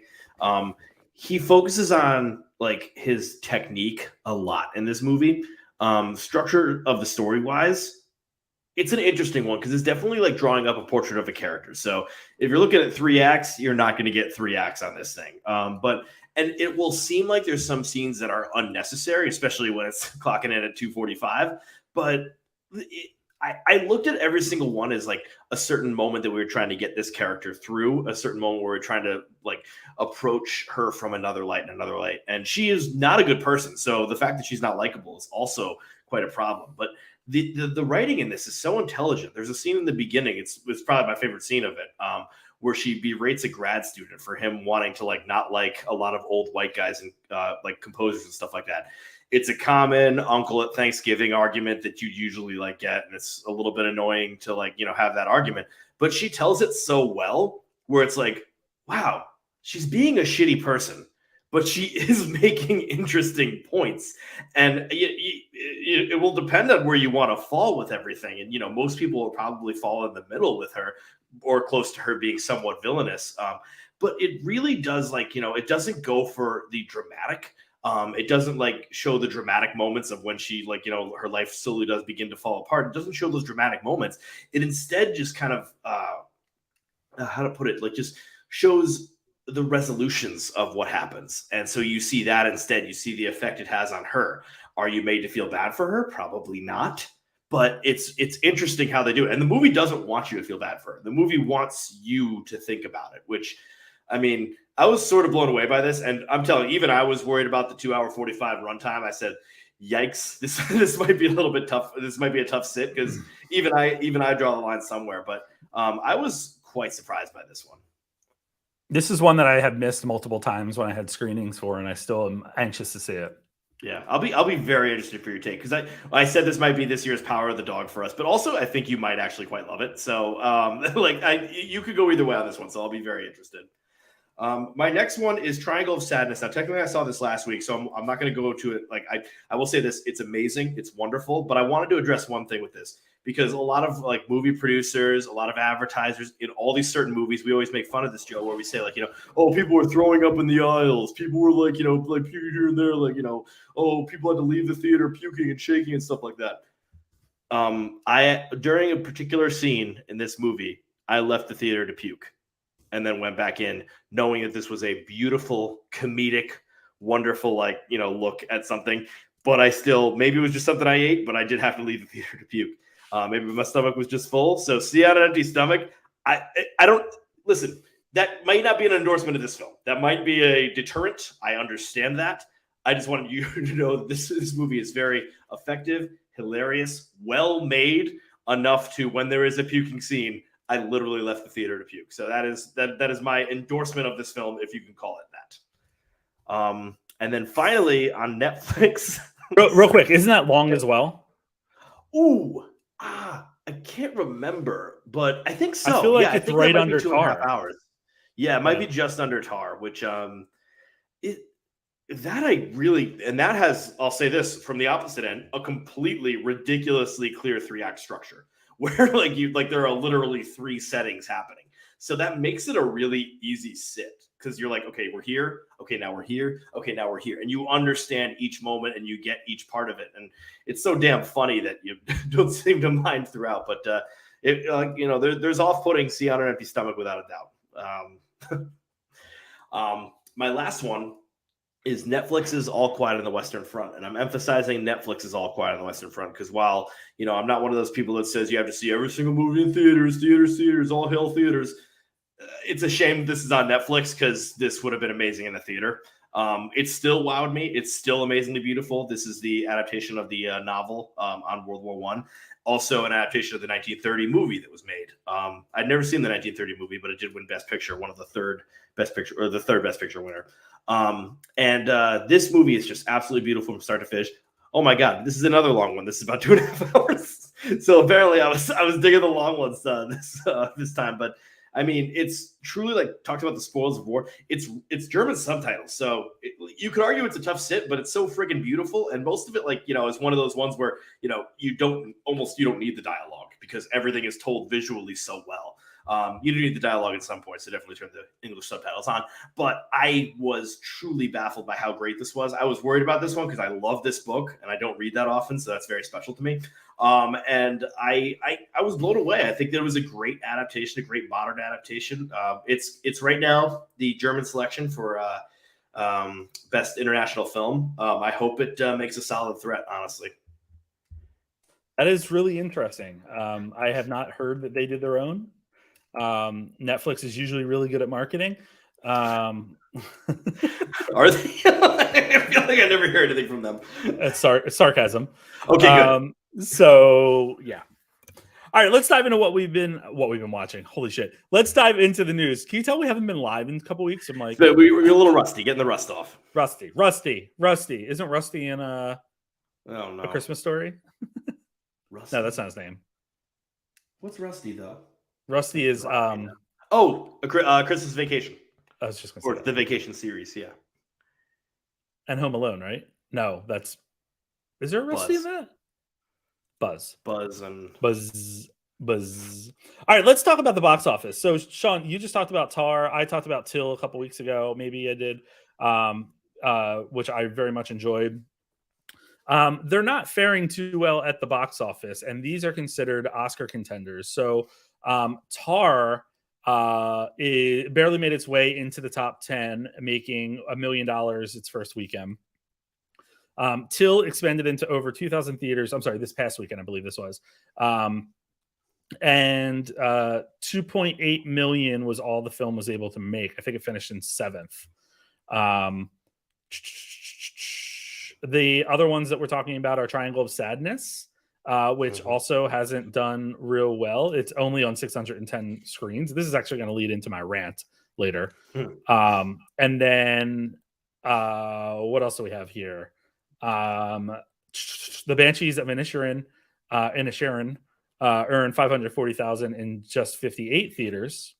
Speaker 2: He focuses on like his technique a lot in this movie. Structure of the story wise, it's an interesting one because it's definitely like drawing up a portrait of a character. So if you're looking at 3 acts, you're not going to get 3 acts on this thing. And it will seem like there's some scenes that are unnecessary, especially when it's clocking in at 2:45. But I looked at every single one as like a certain moment that we were trying to get this character through, a certain moment where we're trying to like approach her from another light. And she is not a good person. So the fact that she's not likable is also quite a problem. But the writing in this is so intelligent. There's a scene in the beginning. It's probably my favorite scene of it, where she berates a grad student for him wanting to like not like a lot of old white guys and like composers and stuff like that. It's a common uncle at Thanksgiving argument that you usually like get, and it's a little bit annoying to like, have that argument. But she tells it so well where it's like, wow, she's being a shitty person, but she is making interesting points. And it will depend on where you want to fall with everything. And, most people will probably fall in the middle with her or close to her being somewhat villainous. But it really does it doesn't go for the dramatic. It doesn't like show the dramatic moments of when she her life slowly does begin to fall apart. It doesn't show those dramatic moments. It instead just kind of, how to put it, like just shows the resolutions of what happens. And so you see that instead, you see the effect it has on her. Are you made to feel bad for her? Probably not. But it's interesting how they do it. And the movie doesn't want you to feel bad for her. The movie wants you to think about it, which, I mean, I was sort of blown away by this. And I'm telling you, even I was worried about the 2-hour 45 runtime. I said, yikes, this might be a little bit tough. This might be a tough sit because even I draw the line somewhere. But I was quite surprised by this one.
Speaker 1: This is one that I have missed multiple times when I had screenings for, and I still am anxious to see it.
Speaker 2: Yeah, I'll be very interested for your take because I said this might be this year's Power of the Dog for us, but also I think you might actually quite love it. So you could go either way on this one, so I'll be very interested. My next one is Triangle of Sadness. Now, technically, I saw this last week, so I'm not going to go to it. Like I will say this: it's amazing, it's wonderful. But I wanted to address one thing with this because a lot of like movie producers, a lot of advertisers in all these certain movies, we always make fun of this, Joe, where we say like, oh, people were throwing up in the aisles, people were like, like puking here and there, like, oh, people had to leave the theater puking and shaking and stuff like that. During a particular scene in this movie, I left the theater to puke. And then went back in knowing that this was a beautiful, comedic, wonderful, look at something. But I still, maybe it was just something I ate, but I did have to leave the theater to puke. Maybe my stomach was just full. So see on an empty stomach. I don't, listen, that might not be an endorsement of this film. That might be a deterrent. I understand that. I just wanted you to know that this movie is very effective, hilarious, well made, enough to when there is a puking scene, I literally left the theater to puke. So that is my endorsement of this film, if you can call it that. And then finally on Netflix.
Speaker 1: Real quick, isn't that long as well?
Speaker 2: I can't remember, but I think so.
Speaker 1: I feel like it's right under Tar.
Speaker 2: 2.5 hours. Yeah, it might be just under Tar, which that has, I'll say this from the opposite end, a completely ridiculously clear 3-act structure where there are literally 3 settings happening. So that makes it a really easy sit because you're like, okay, we're here. Okay, now we're here. Okay, now we're here. And you understand each moment and you get each part of it. And it's so damn funny that you don't seem to mind throughout. But there's off-putting see on an empty stomach without a doubt. My last one is Netflix's All Quiet on the Western Front. And I'm emphasizing Netflix's All Quiet on the Western Front because while, I'm not one of those people that says you have to see every single movie in theaters, all hail theaters. It's a shame this is on Netflix because this would have been amazing in the theater. It still wowed me. It's still amazingly beautiful. This is the adaptation of the novel on World War I. Also an adaptation of the 1930 movie that was made. I'd never seen the 1930 movie, but it did win Best Picture, one of the third Best Picture winner. This movie is just absolutely beautiful from start to finish. Oh my God, this is another long one. This is about 2.5 hours. So apparently I was digging the long ones this time, but I mean, it's truly talks about the spoils of war. It's German subtitles. So you could argue it's a tough sit, but it's so friggin' beautiful. And most of it, is one of those ones where, you don't need the dialogue because everything is told visually so well. You do need the dialogue at some point, so definitely turn the English subtitles on. But I was truly baffled by how great this was. I was worried about this one because I love this book and I don't read that often, so that's very special to me. And I was blown away. I think there was a great adaptation, a great modern adaptation. It's right now the German selection for Best International Film. I hope it makes a solid threat, honestly.
Speaker 1: That is really interesting. I have not heard that they did their own. Netflix is usually really good at marketing. Are they?
Speaker 2: I feel like I never hear anything from them.
Speaker 1: It's sarcasm.
Speaker 2: Okay, good.
Speaker 1: So yeah. All right, let's dive into what we've been watching. Holy shit! Let's dive into the news. Can you tell we haven't been live in a couple weeks? I'm like,
Speaker 2: but we're a little rusty, getting the rust off.
Speaker 1: Rusty. Isn't Rusty in A Christmas Story?
Speaker 2: Rusty.
Speaker 1: No, that's not his name.
Speaker 2: What's Rusty though?
Speaker 1: Rusty is
Speaker 2: Christmas Vacation.
Speaker 1: I was just gonna say
Speaker 2: the Vacation series, yeah.
Speaker 1: And Home Alone, right? No, is there a Rusty in that? Buzz. All right, let's talk about the box office. So, Sean, you just talked about Tar. I talked about Till a couple weeks ago. Maybe I did, which I very much enjoyed. They're not faring too well at the box office, and these are considered Oscar contenders. So, Tar it barely made its way into the top 10, making $1 million its first weekend. Till expanded into over 2,000 theaters. I'm sorry, this past weekend, I believe this was. And 2.8 million was all the film was able to make. I think it finished in 7th. The other ones that we're talking about are Triangle of Sadness, which also hasn't done real well. It's only on 610 screens. This is actually going to lead into my rant later. And then what else do we have here? The Banshees of Inisherin earned $540,000 in just 58 theaters.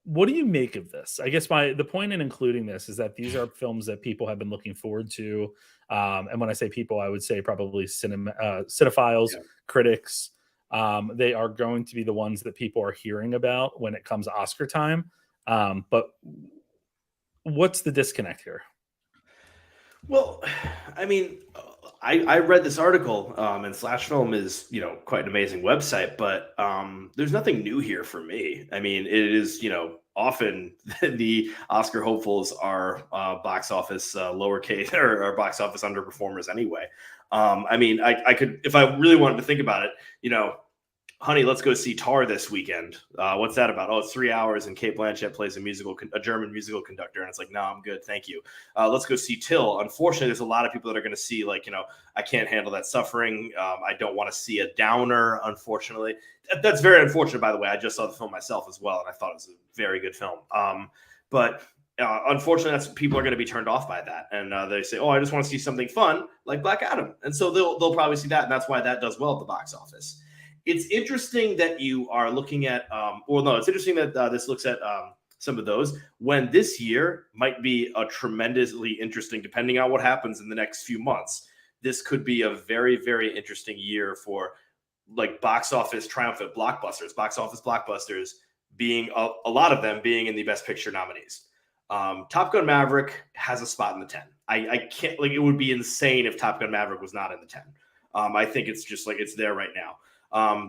Speaker 1: What do you make of this? I guess the point in including this is that these are films that people have been looking forward to. And when I say people, I would say probably cinephiles, critics. They are going to be the ones that people are hearing about when it comes Oscar time. But what's the disconnect here?
Speaker 2: Well, I mean, I read this article, and Slash Film is, quite an amazing website, but there's nothing new here for me. I mean, it is, often the Oscar hopefuls are box office lowercase or box office underperformers anyway. I mean, I could, if I really wanted to think about it, honey, let's go see Tar this weekend. What's that about? Oh, it's 3 hours and Cate Blanchett plays a German musical conductor. And it's like, no, I'm good. Thank you. Let's go see Till. Unfortunately, there's a lot of people that are going to see I can't handle that suffering. I don't want to see a downer, unfortunately. That's very unfortunate, by the way. I just saw the film myself as well, and I thought it was a very good film. But unfortunately, people are going to be turned off by that. And they say, oh, I just want to see something fun like Black Adam. And so they'll probably see that. And that's why that does well at the box office. It's interesting that you are looking at, it's interesting that this looks at some of those when this year might be a tremendously interesting, depending on what happens in the next few months. This could be a very, very interesting year for box office triumphant blockbusters, being a lot of them being in the Best Picture nominees. Top Gun Maverick has a spot in the 10. I can't, it would be insane if Top Gun Maverick was not in the 10. I think it's just it's there right now.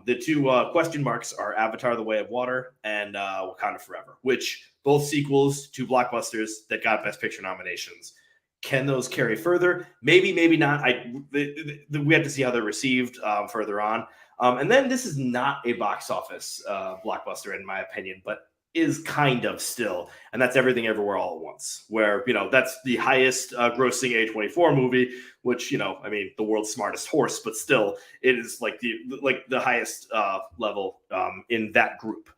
Speaker 2: The two question marks are Avatar: The Way of Water and Wakanda Forever, which both sequels to blockbusters that got Best Picture nominations. Can those carry further? Maybe, maybe not. We have to see how they're received further on. And then this is not a box office blockbuster, in my opinion, but is kind of still, and that's Everything Everywhere All at Once, where that's the highest grossing A24 movie, which the world's smartest horse, but still it is the highest level in that group.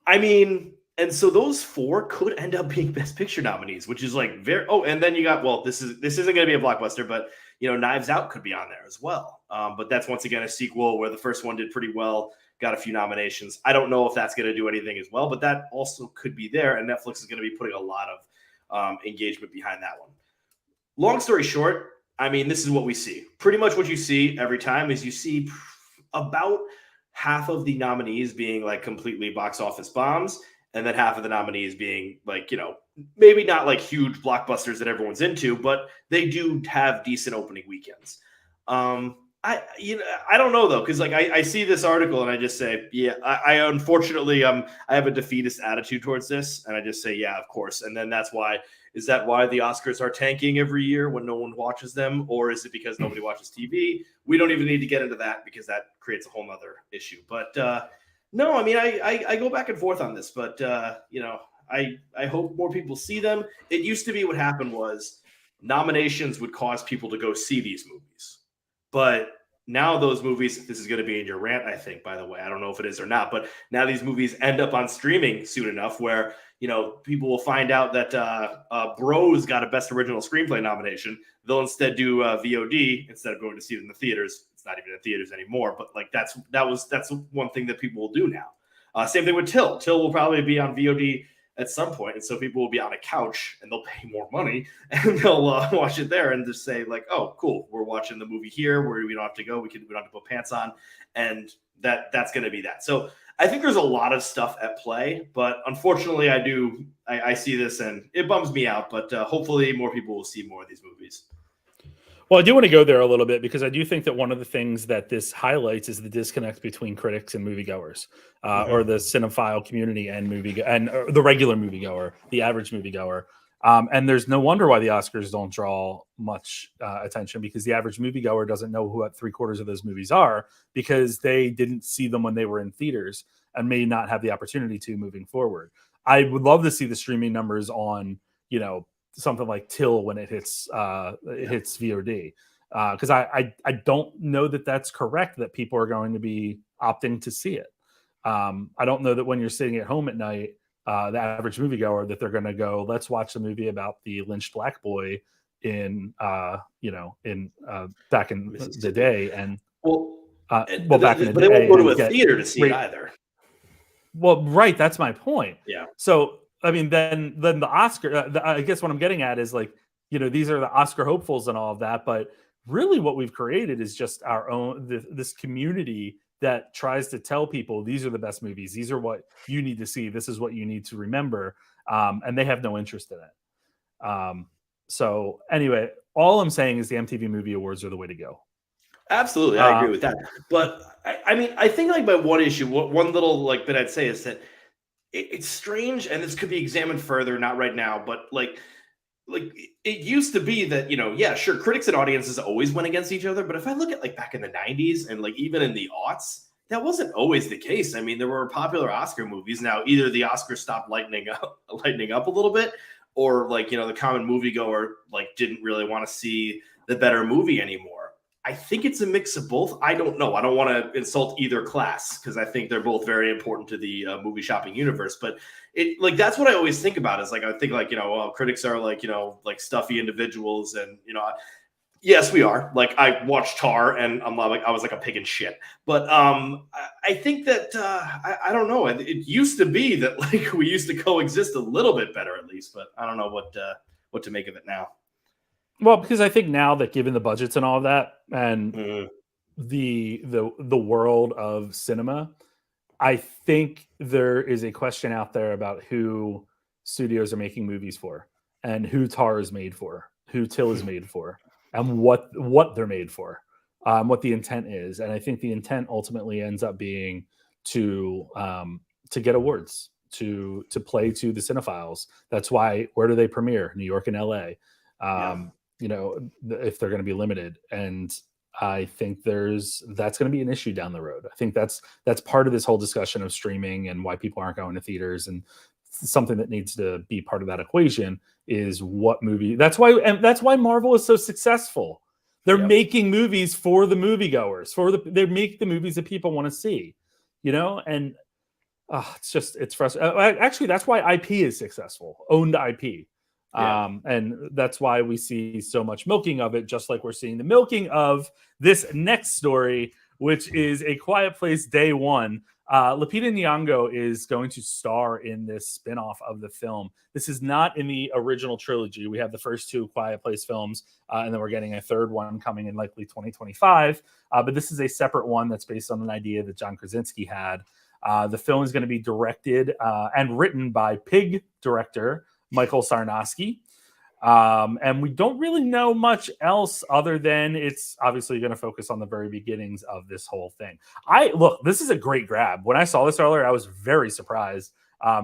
Speaker 2: I mean, and so those four could end up being Best Picture nominees, which is very. Oh, and then you got this isn't going to be a blockbuster, but Knives Out could be on there as well. But that's once again a sequel where the first one did pretty well. Got a few nominations. I don't know if that's going to do anything as well, but that also could be there. And Netflix is going to be putting a lot of engagement behind that one. Long story short, I mean, this is what we see. Pretty much what you see every time is you see about half of the nominees being completely box office bombs, and then half of the nominees being maybe not huge blockbusters that everyone's into, but they do have decent opening weekends. I don't know though, because I see this article and I just say, yeah, I unfortunately I have a defeatist attitude towards this, and I just say, yeah, of course. And then is that why the Oscars are tanking every year when no one watches them, or is it because nobody watches TV? We don't even need to get into that because that creates a whole nother issue. But no, I mean I go back and forth on this, but I hope more people see them. It used to be what happened was nominations would cause people to go see these movies. But now those movies, this is going to be in your rant, I think, by the way, I don't know if it is or not, but now these movies end up on streaming soon enough where, you know, people will find out that Bros got a Best Original Screenplay nomination. They'll instead do VOD instead of going to see it in the theaters. It's not even in theaters anymore, but like that's one thing that people will do now. Same thing with Till. Till will probably be on VOD at some point, and so people will be on a couch and they'll pay more money and they'll watch it there and just say like, oh, cool, we're watching the movie here where we don't have to go, we don't have to put pants on, and that's going to be that. So I think there's a lot of stuff at play, but unfortunately I see this and it bums me out, but hopefully more people will see more of these movies.
Speaker 1: Well, I do want to go there a little bit because I do think that one of the things that this highlights is the disconnect between critics and moviegoers, or the cinephile community and the regular moviegoer, the average moviegoer. And there's no wonder why the Oscars don't draw much attention, because the average moviegoer doesn't know who 3/4 of those movies are because they didn't see them when they were in theaters and may not have the opportunity to moving forward. I would love to see the streaming numbers on, you know, something like Till when it hits hits VOD, because I don't know that that's correct, that people are going to be opting to see it. I don't know that when you're sitting at home at night, the average moviegoer, that they're going to go, let's watch a movie about the lynched black boy in back in the day, and back in the day,
Speaker 2: but they won't go to a theater to see it either.
Speaker 1: Well, right, that's my point.
Speaker 2: Yeah.
Speaker 1: So I mean, then the Oscar, I guess what I'm getting at is like, you know, these are the Oscar hopefuls and all of that, but really what we've created is just our own, this community that tries to tell people these are the best movies, these are what you need to see, this is what you need to remember, and they have no interest in it. So anyway, all I'm saying is the MTV Movie Awards are the way to go.
Speaker 2: Absolutely, I agree with that. But I mean, I think like my one issue, one little like bit I'd say is that it's strange, and this could be examined further, not right now, but like it used to be that, you know, yeah, sure, critics and audiences always went against each other, but if I look at like back in the 90s and like even in the aughts, that wasn't always the case. I mean, there were popular Oscar movies. Now, either the Oscars stopped lightening up a little bit, or like, you know, the common moviegoer like didn't really want to see the better movie anymore. I think it's a mix of both. I don't know. I don't want to insult either class because I think they're both very important to the movie shopping universe. But it like that's what I always think about is like I think like, you know, well, critics are like, you know, like stuffy individuals, and you know, yes, we are. Like I watched Tar and I'm like I was like a pig in shit. But I think that I don't know. It used to be that like we used to coexist a little bit better at least, but I don't know what to make of it now.
Speaker 1: Well, because I think now that given the budgets and all of that, and the world of cinema, I think there is a question out there about who studios are making movies for, and who Tar is made for, who Till is made for, and what they're made for, what the intent is. And I think the intent ultimately ends up being to get awards, to play to the cinephiles. That's why, where do they premiere? New York and LA. You know, if they're going to be limited. And I think that's going to be an issue down the road. I think that's part of this whole discussion of streaming and why people aren't going to theaters, and something that needs to be part of that equation is what movie. That's why Marvel is so successful. They're making movies for the moviegoers, they make the movies that people want to see, you know, and it's frustrating. Actually, that's why IP is successful, owned IP. And that's why we see so much milking of it, just like we're seeing the milking of this next story, which is A Quiet Place Day One. Lupita Nyong'o is going to star in this spinoff of the film. This is not in the original trilogy. We have the first two Quiet Place films, and then we're getting a third one coming in likely 2025. But this is a separate one that's based on an idea that John Krasinski had. The film is going to be directed and written by Pig director Michael Sarnoski. And we don't really know much else other than it's obviously going to focus on the very beginnings of this whole thing. This is a great grab. When I saw this earlier, I was very surprised.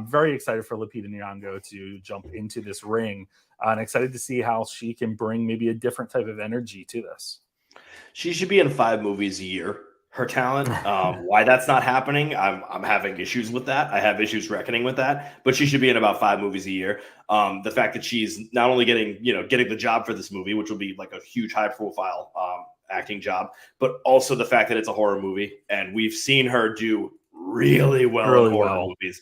Speaker 1: Very excited for Lupita Nyong'o to jump into this ring, and excited to see how she can bring maybe a different type of energy to this.
Speaker 2: She should be in 5 movies a year. Her talent, why that's not happening, I'm having issues with that. I have issues reckoning with that, but she should be in about 5 movies a year. The fact that she's not only getting the job for this movie, which will be like a huge high profile acting job, but also the fact that it's a horror movie, and we've seen her do really well in horror movies.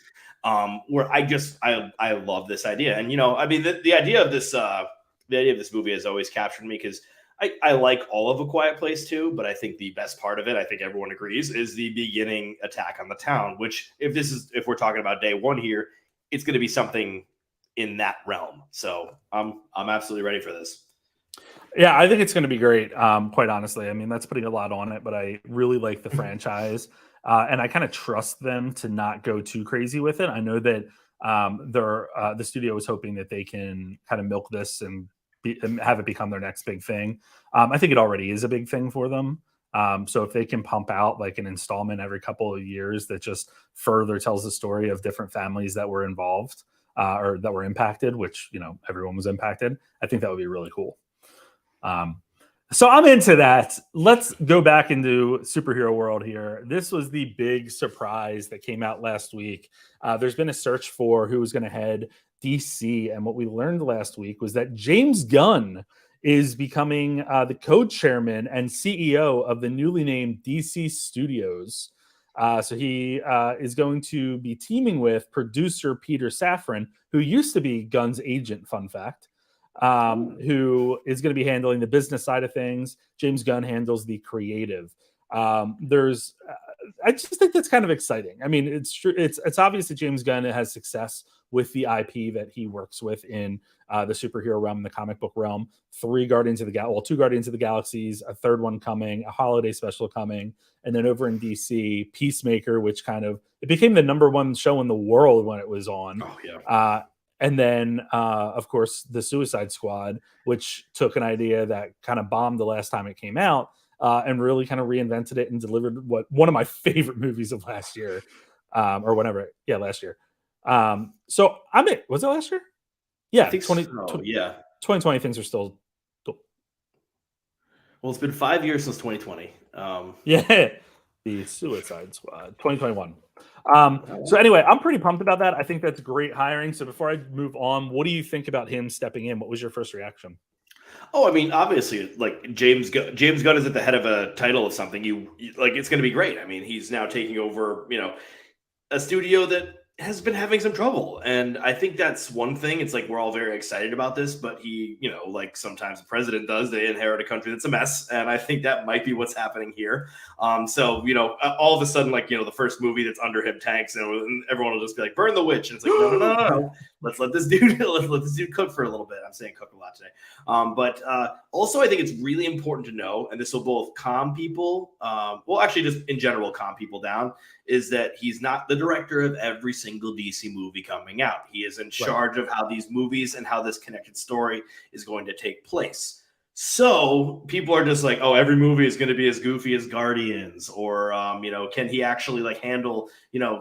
Speaker 2: Where I love this idea, and I mean the idea of this movie has always captured me because I like all of A Quiet Place too, but I think the best part of it, I think everyone agrees, is the beginning attack on the town. Which, if we're talking about day one here, it's going to be something in that realm. So I'm absolutely ready for this.
Speaker 1: Yeah, I think it's going to be great. Quite honestly, I mean that's putting a lot on it, but I really like the franchise, and I kind of trust them to not go too crazy with it. I know that the studio is hoping that they can kind of milk this and have it become their next big thing. I think it already is a big thing for them. So if they can pump out like an installment every couple of years that just further tells the story of different families that were involved or that were impacted, which, everyone was impacted, I think that would be really cool. So I'm into that. Let's go back into superhero world here. This was the big surprise that came out last week. There's been a search for who was going to head DC, and what we learned last week was that James Gunn is becoming the co-chairman and CEO of the newly named DC Studios. So he is going to be teaming with producer Peter Safran, who used to be Gunn's agent, fun fact, who is going to be handling the business side of things. James Gunn handles the creative. I just think that's kind of exciting. I mean, it's true. It's obvious that James Gunn has success with the IP that he works with in the superhero realm, the comic book realm. 2 Guardians of the Galaxies, a third one coming, a holiday special coming, and then over in DC, Peacemaker, which it became the #1 show in the world when it was on.
Speaker 2: Oh yeah.
Speaker 1: And then, of course, the Suicide Squad, which took an idea that kind of bombed the last time it came out and really kind of reinvented it and delivered one of my favorite movies of last year, or whenever. Yeah, last year. So was it last year? Yeah,
Speaker 2: I think
Speaker 1: 2020 things are still.
Speaker 2: Well, it's been 5 years since 2020.
Speaker 1: Yeah, the Suicide Squad, 2021. So anyway, I'm pretty pumped about that. I think that's great hiring. So before I move on, what do you think about him stepping in? What was your first reaction?
Speaker 2: Oh, I mean, obviously, like James Gunn is at the head of a title of something. It's going to be great. I mean, he's now taking over, a studio that has been having some trouble. And I think that's one thing. It's like we're all very excited about this, but he, like sometimes the president does, they inherit a country that's a mess. And I think that might be what's happening here. So, all of a sudden, like, the first movie that's under him tanks and everyone will just be like, burn the witch. And it's like, no. Let's let this dude cook for a little bit. I'm saying cook a lot today. But also I think it's really important to know, and this will both calm people, just in general, calm people down, is that he's not the director of every single DC movie coming out. He is in charge of how these movies and how this connected story is going to take place. So people are just like, oh, every movie is going to be as goofy as Guardians, or, can he actually like handle,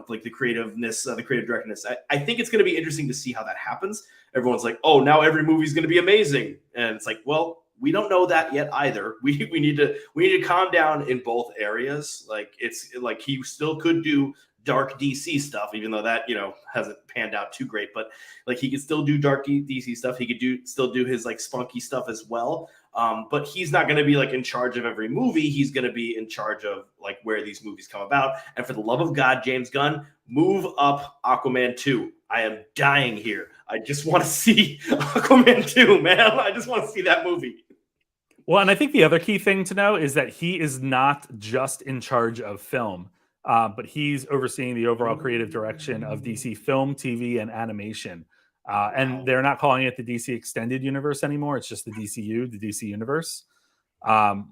Speaker 2: like the creativeness, the creative directness? I think it's going to be interesting to see how that happens. Everyone's like, oh, now every movie is going to be amazing. And it's like, well, we don't know that yet either. We need to calm down in both areas. Like it's like he still could do dark DC stuff, even though that hasn't panned out too great. But like he could still do dark DC stuff. He could still do his like spunky stuff as well. But he's not going to be like in charge of every movie. He's going to be in charge of like where these movies come about. And for the love of God, James Gunn, move up Aquaman 2. I am dying here. I just want to see Aquaman 2, man. I just want to see that movie.
Speaker 1: Well, and I think the other key thing to know is that he is not just in charge of film, but he's overseeing the overall creative direction of DC film, TV, and animation. And they're not calling it the DC Extended Universe anymore. It's just the DCU, the DC Universe,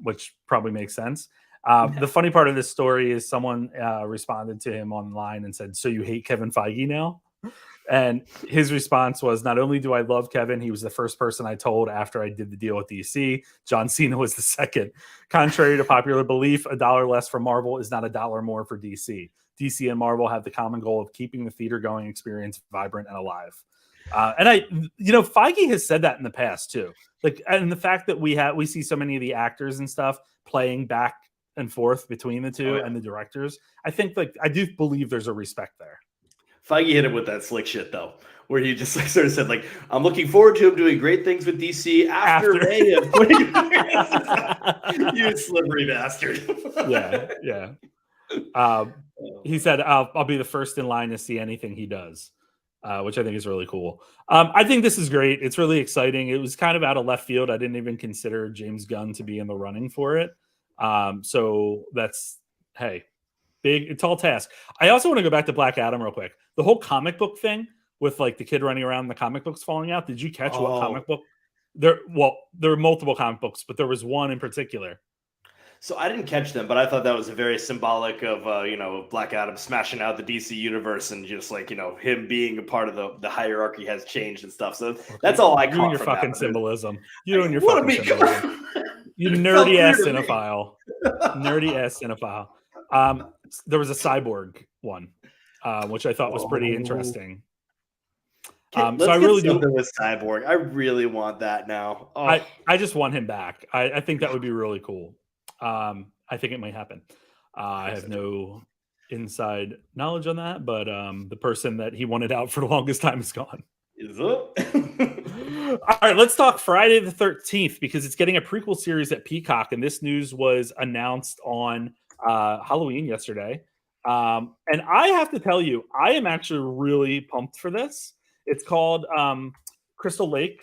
Speaker 1: which probably makes sense. The funny part of this story is someone responded to him online and said, "So you hate Kevin Feige now?" And his response was, "Not only do I love Kevin, he was the first person I told after I did the deal with DC. John Cena was the second. Contrary to popular belief, $1 less for Marvel is not $1 more for DC. DC and Marvel have the common goal of keeping the theater-going experience vibrant and alive." And Feige has said that in the past too. Like, and the fact that we see so many of the actors and stuff playing back and forth between the two and the directors, I think I do believe there's a respect there.
Speaker 2: Feige hit him with that slick shit though, where he just like sort of said like, "I'm looking forward to him doing great things with DC after May of 2020." You slippery bastard.
Speaker 1: Yeah. He said, "I'll be the first in line to see anything he does," which I think is really cool. I think this is great. It's really exciting. It was kind of out of left field. I didn't even consider James Gunn to be in the running for it. So that's big, tall task. I also want to go back to Black Adam real quick. The whole comic book thing with like the kid running around, the comic books falling out. Did you catch what comic book? There were multiple comic books, but there was one in particular.
Speaker 2: So I didn't catch them, but I thought that was a very symbolic of Black Adam smashing out the DC universe and just like him being a part of the hierarchy has changed and stuff. So that's all I caught.
Speaker 1: You and your
Speaker 2: from
Speaker 1: fucking
Speaker 2: that.
Speaker 1: symbolism. You and your fucking symbolism. You nerdy ass cinephile. Nerdy ass cinephile. There was a Cyborg one, which I thought was pretty interesting.
Speaker 2: So I really do with Cyborg. I really want that now.
Speaker 1: I just want him back. I think that would be really cool. I think it might happen. I have no inside knowledge on that, but the person that he wanted out for the longest time is gone.
Speaker 2: Is it?
Speaker 1: All right, let's talk Friday the 13th because it's getting a prequel series at Peacock, and this news was announced on Halloween yesterday. And I have to tell you, I am actually really pumped for this. It's called Crystal Lake.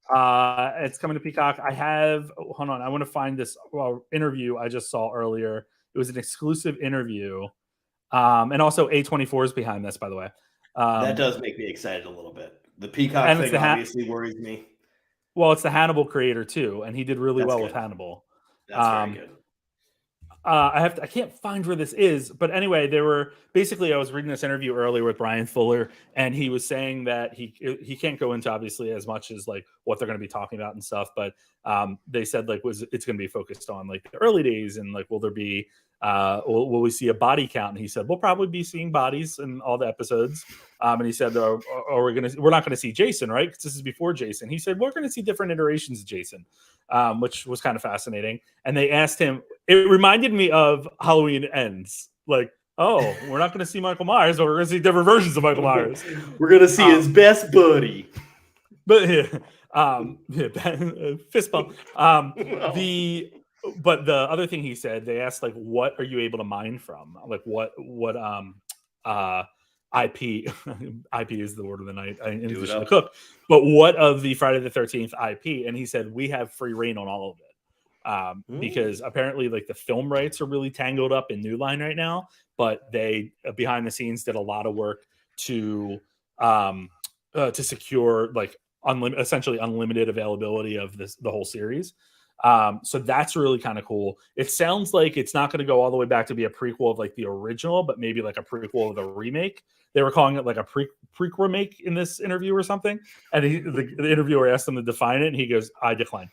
Speaker 1: It's coming to Peacock. Hold on, I want to find this interview I just saw earlier. It was an exclusive interview. And also A24 is behind this, by the way.
Speaker 2: That does make me excited a little bit. The Peacock thing obviously worries me.
Speaker 1: Well, it's the Hannibal creator too, and he did really well with Hannibal.
Speaker 2: That's very good.
Speaker 1: I can't find where this is, but anyway, I was reading this interview earlier with Brian Fuller, and he was saying that he can't go into obviously as much as like what they're going to be talking about and stuff, but they said like it's going to be focused on like the early days and like will there be will we see a body count? And he said we'll probably be seeing bodies in all the episodes. And he said, we're not going to see Jason, right? Because this is before Jason. He said we're going to see different iterations of Jason, which was kind of fascinating. And they asked him. It reminded me of Halloween Ends. Like, oh, we're not going to see Michael Myers, but we're going to see different versions of Michael Myers.
Speaker 2: We're going to see his best buddy.
Speaker 1: But fist bump. But the other thing he said, they asked like, what are you able to mine from? Like what IP IP is the word of the night in addition to cook. But what of the Friday the 13th IP? And he said we have free reign on all of it. Because apparently like the film rights are really tangled up in New Line right now, but they behind the scenes did a lot of work to secure like essentially unlimited availability of the whole series. So that's really kind of cool. It sounds like it's not going to go all the way back to be a prequel of like the original, but maybe like a prequel of the remake. They were calling it like a pre-remake in this interview or something. And the interviewer asked him to define it, and he goes, "I decline."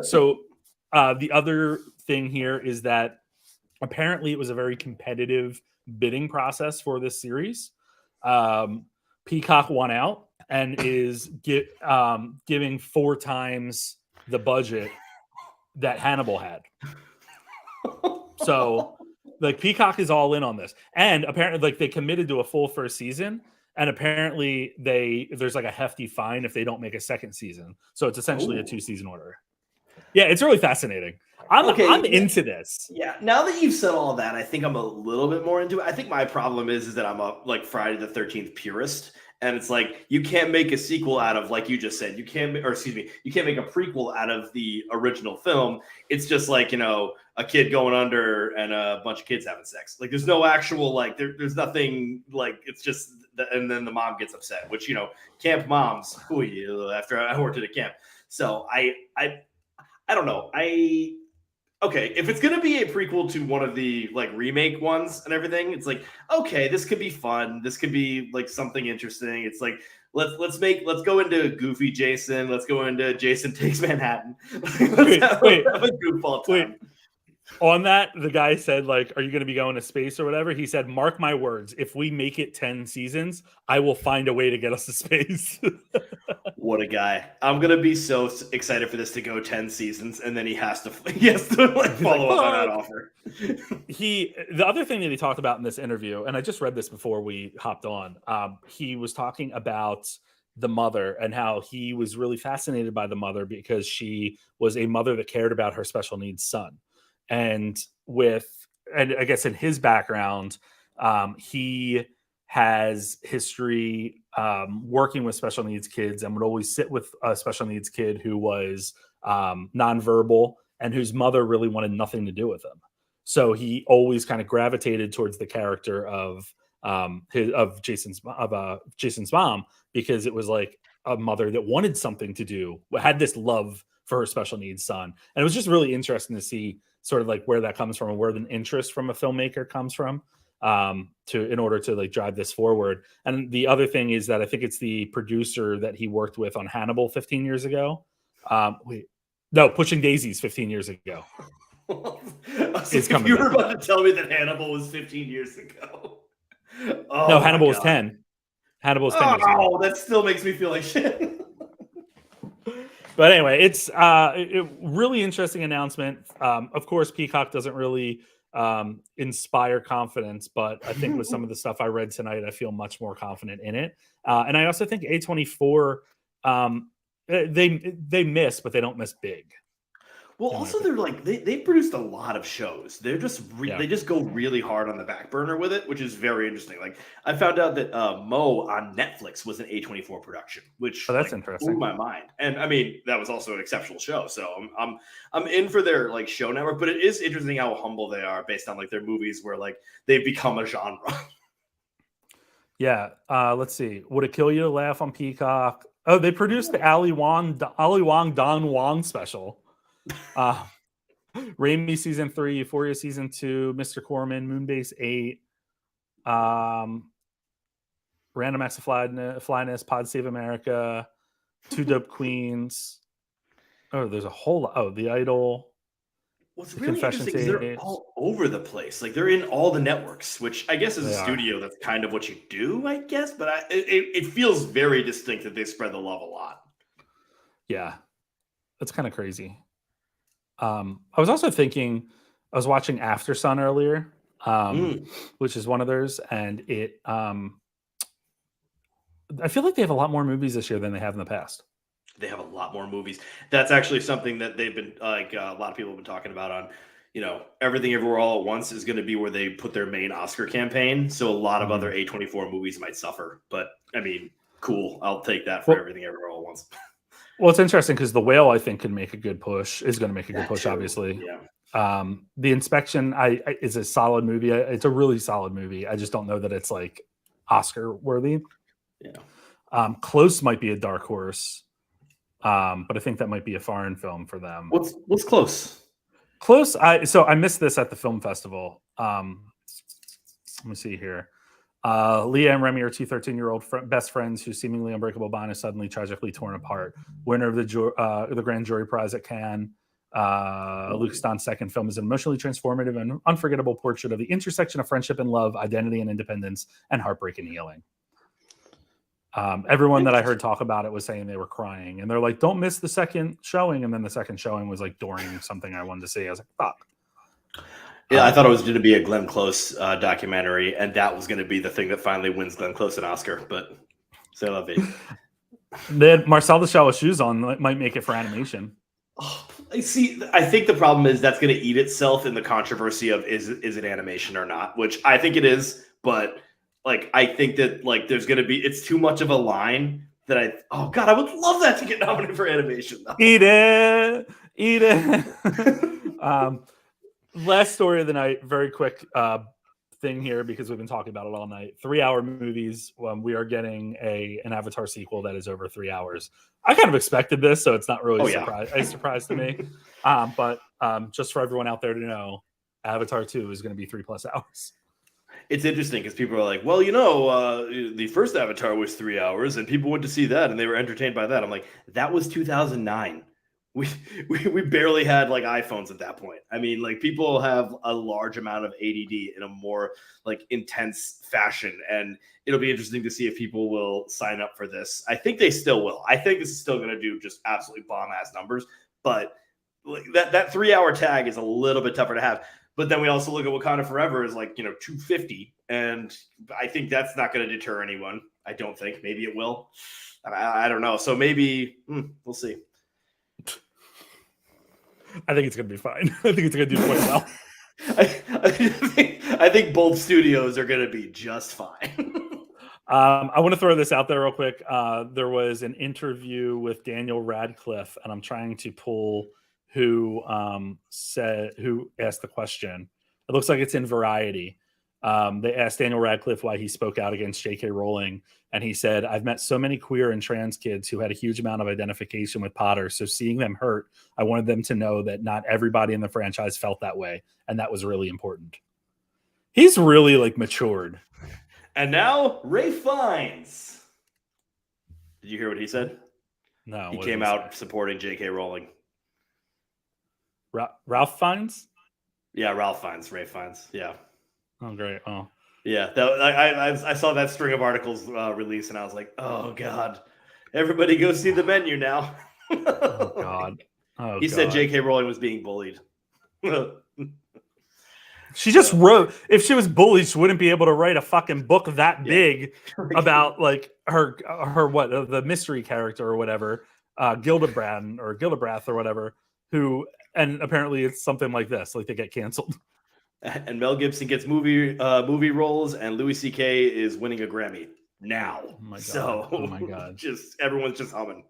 Speaker 1: So the other thing here is that apparently it was a very competitive bidding process for this series. Peacock won out and is giving 4 times the budget that Hannibal had. So like Peacock is all in on this. And apparently like they committed to a full first season. And apparently there's like a hefty fine if they don't make a second season. So it's essentially a 2-season order. Yeah, it's really fascinating. I'm into this.
Speaker 2: Yeah, now that you've said all that, I think I'm a little bit more into it. I think my problem is that I'm a like Friday the 13th purist. And it's like you can't make a sequel out of, like you just said, you can't make a prequel out of the original film. It's just like, a kid going under and a bunch of kids having sex. Like there's no actual like there's nothing like it's just and then the mom gets upset, which camp moms after I worked at a camp. So I don't know. Okay, if it's gonna be a prequel to one of the like remake ones and everything, it's like, okay, this could be fun. This could be like something interesting. It's like let's go into Goofy Jason. Let's go into Jason Takes Manhattan. Let's have a goofball time.
Speaker 1: On that, the guy said, like, are you going to be going to space or whatever? He said, mark my words, if we make it 10 seasons, I will find a way to get us to space.
Speaker 2: What a guy. I'm going to be so excited for this to go 10 seasons, and then he has to like follow up on that offer.
Speaker 1: The other thing that he talked about in this interview, and I just read this before we hopped on, he was talking about the mother and how he was really fascinated by the mother because she was a mother that cared about her special needs son. And I guess in his background, he has history working with special needs kids and would always sit with a special needs kid who was nonverbal and whose mother really wanted nothing to do with him. So he always kind of gravitated towards the character of Jason's mom, because it was like a mother that wanted something to do, had this love for her special needs son. And it was just really interesting to see sort of like where that comes from and where the interest from a filmmaker comes from in order to like drive this forward. And the other thing is that I think it's the producer that he worked with on Hannibal 15 years ago. Pushing Daisies 15 years ago.
Speaker 2: If you were about to tell me that Hannibal was 15 years ago. Oh,
Speaker 1: no, Hannibal was 10. Hannibal was 10 years ago.
Speaker 2: Oh, that still makes me feel like shit.
Speaker 1: But anyway, it's a really interesting announcement. Of course, Peacock doesn't really inspire confidence, but I think with some of the stuff I read tonight, I feel much more confident in it. And I also think A24, they miss, but they don't miss big.
Speaker 2: Well, also they're like they produced a lot of shows. They're just they just go really hard on the back burner with it, which is very interesting. Like I found out that Mo on Netflix was an A24 production, which
Speaker 1: that's interesting.
Speaker 2: Blew my mind. And I mean that was also an exceptional show. So I'm in for their like show network, but it is interesting how humble they are based on like their movies where like they've become a genre.
Speaker 1: Yeah. Let's see. Would it kill you to laugh on Peacock? Oh, they produced the Ali Wong Don Wong special. Raimi season 3, Euphoria season 2, Mr. Corman, Moonbase 8, Random Acts of Flyness, Pod Save America, Two Dope Queens. Oh, there's a whole lot. Oh, The Idol.
Speaker 2: What's really interesting is they're all over the place. Like they're in all the networks, which I guess as a studio, that's kind of what you do, I guess. But it feels very distinct that they spread the love a lot.
Speaker 1: Yeah, that's kind of crazy. I was also thinking, I was watching After Sun earlier, which is one of theirs, and I feel like they have a lot more movies this year than they have in the past.
Speaker 2: They have a lot more movies. That's actually something that they've been like a lot of people have been talking about on, Everything Everywhere All at Once is going to be where they put their main Oscar campaign. So a lot of other A24 movies might suffer, but I mean, cool. I'll take that for Everything Everywhere All at Once.
Speaker 1: Well, it's interesting because The Whale, I think, is going to make a good push, obviously.
Speaker 2: Yeah.
Speaker 1: The Inspection is a solid movie. It's a really solid movie. I just don't know that it's like Oscar worthy.
Speaker 2: Yeah.
Speaker 1: Close might be a dark horse, but I think that might be a foreign film for them.
Speaker 2: What's Close?
Speaker 1: Close. I missed this at the film festival. Let me see here. Leah and Remy are two 13-year-old best friends whose seemingly unbreakable bond is suddenly tragically torn apart. Winner of the Grand Jury Prize at Cannes. Luc Stahn's second film is an emotionally transformative and unforgettable portrait of the intersection of friendship and love, identity and independence, and heartbreak and healing. Everyone that I heard talk about it was saying they were crying, and they're like, "Don't miss the second showing." And then the second showing was like during something I wanted to see. I was like, "Fuck."
Speaker 2: Yeah, I thought it was going to be a Glenn Close documentary, and that was going to be the thing that finally wins Glenn Close an Oscar. But c'est la vie.
Speaker 1: They had Marcel the Shell with shoes on might make it for animation.
Speaker 2: Oh, I think the problem is that's going to eat itself in the controversy of is it animation or not, which I think it is. But like, I think that like there's going to be it's too much of a line that I would love that to get nominated for animation. Though.
Speaker 1: Eat it. Last story of the night, very quick thing here because we've been talking about it all night. 3-hour movies. We are getting an Avatar sequel that is over 3 hours. I kind of expected this, so it's not really a surprise to me. But just for everyone out there to know, Avatar 2 is going to be 3+ hours.
Speaker 2: It's interesting because people are like, well, the first Avatar was 3 hours and people went to see that and they were entertained by that. I'm like, that was 2009. we barely had like iPhones at that point. I mean, like people have a large amount of ADD in a more like intense fashion, and it'll be interesting to see if people will sign up for this. I think they still will. I think this is still going to do just absolutely bomb ass numbers, but like that 3-hour tag is a little bit tougher to have. But then we also look at Wakanda Forever is like, 250, and I think that's not going to deter anyone. I don't think. Maybe it will. I don't know. So maybe we'll see.
Speaker 1: I think it's going to be fine. I think it's going to do quite well.
Speaker 2: I think both studios are going to be just fine.
Speaker 1: I want to throw this out there real quick. There was an interview with Daniel Radcliffe, and I'm trying to pull who asked the question. It looks like it's in Variety. They asked Daniel Radcliffe why he spoke out against J.K. Rowling, and he said, "I've met so many queer and trans kids who had a huge amount of identification with Potter, so seeing them hurt, I wanted them to know that not everybody in the franchise felt that way, and that was really important." He's really like matured.
Speaker 2: And now Ray Fiennes. Did you hear what he said?
Speaker 1: No.
Speaker 2: He came out supporting J.K. Rowling.
Speaker 1: Ralph Fiennes?
Speaker 2: Yeah, Ralph Fiennes, Ray Fiennes. Yeah.
Speaker 1: Oh, great. Oh.
Speaker 2: Yeah, I saw that string of articles released, and I was like, oh, God. Everybody go see the menu now.
Speaker 1: Oh, God. Oh,
Speaker 2: he said J.K. Rowling was being bullied.
Speaker 1: She just wrote, if she was bullied, she wouldn't be able to write a fucking book that big about like her the mystery character or whatever, Gildebrath or whatever, who, and apparently it's something like this, like they get canceled.
Speaker 2: And Mel Gibson gets movie roles, and Louis C.K. is winning a Grammy now.
Speaker 1: Oh my God.
Speaker 2: So,
Speaker 1: oh my God,
Speaker 2: just everyone's just humming.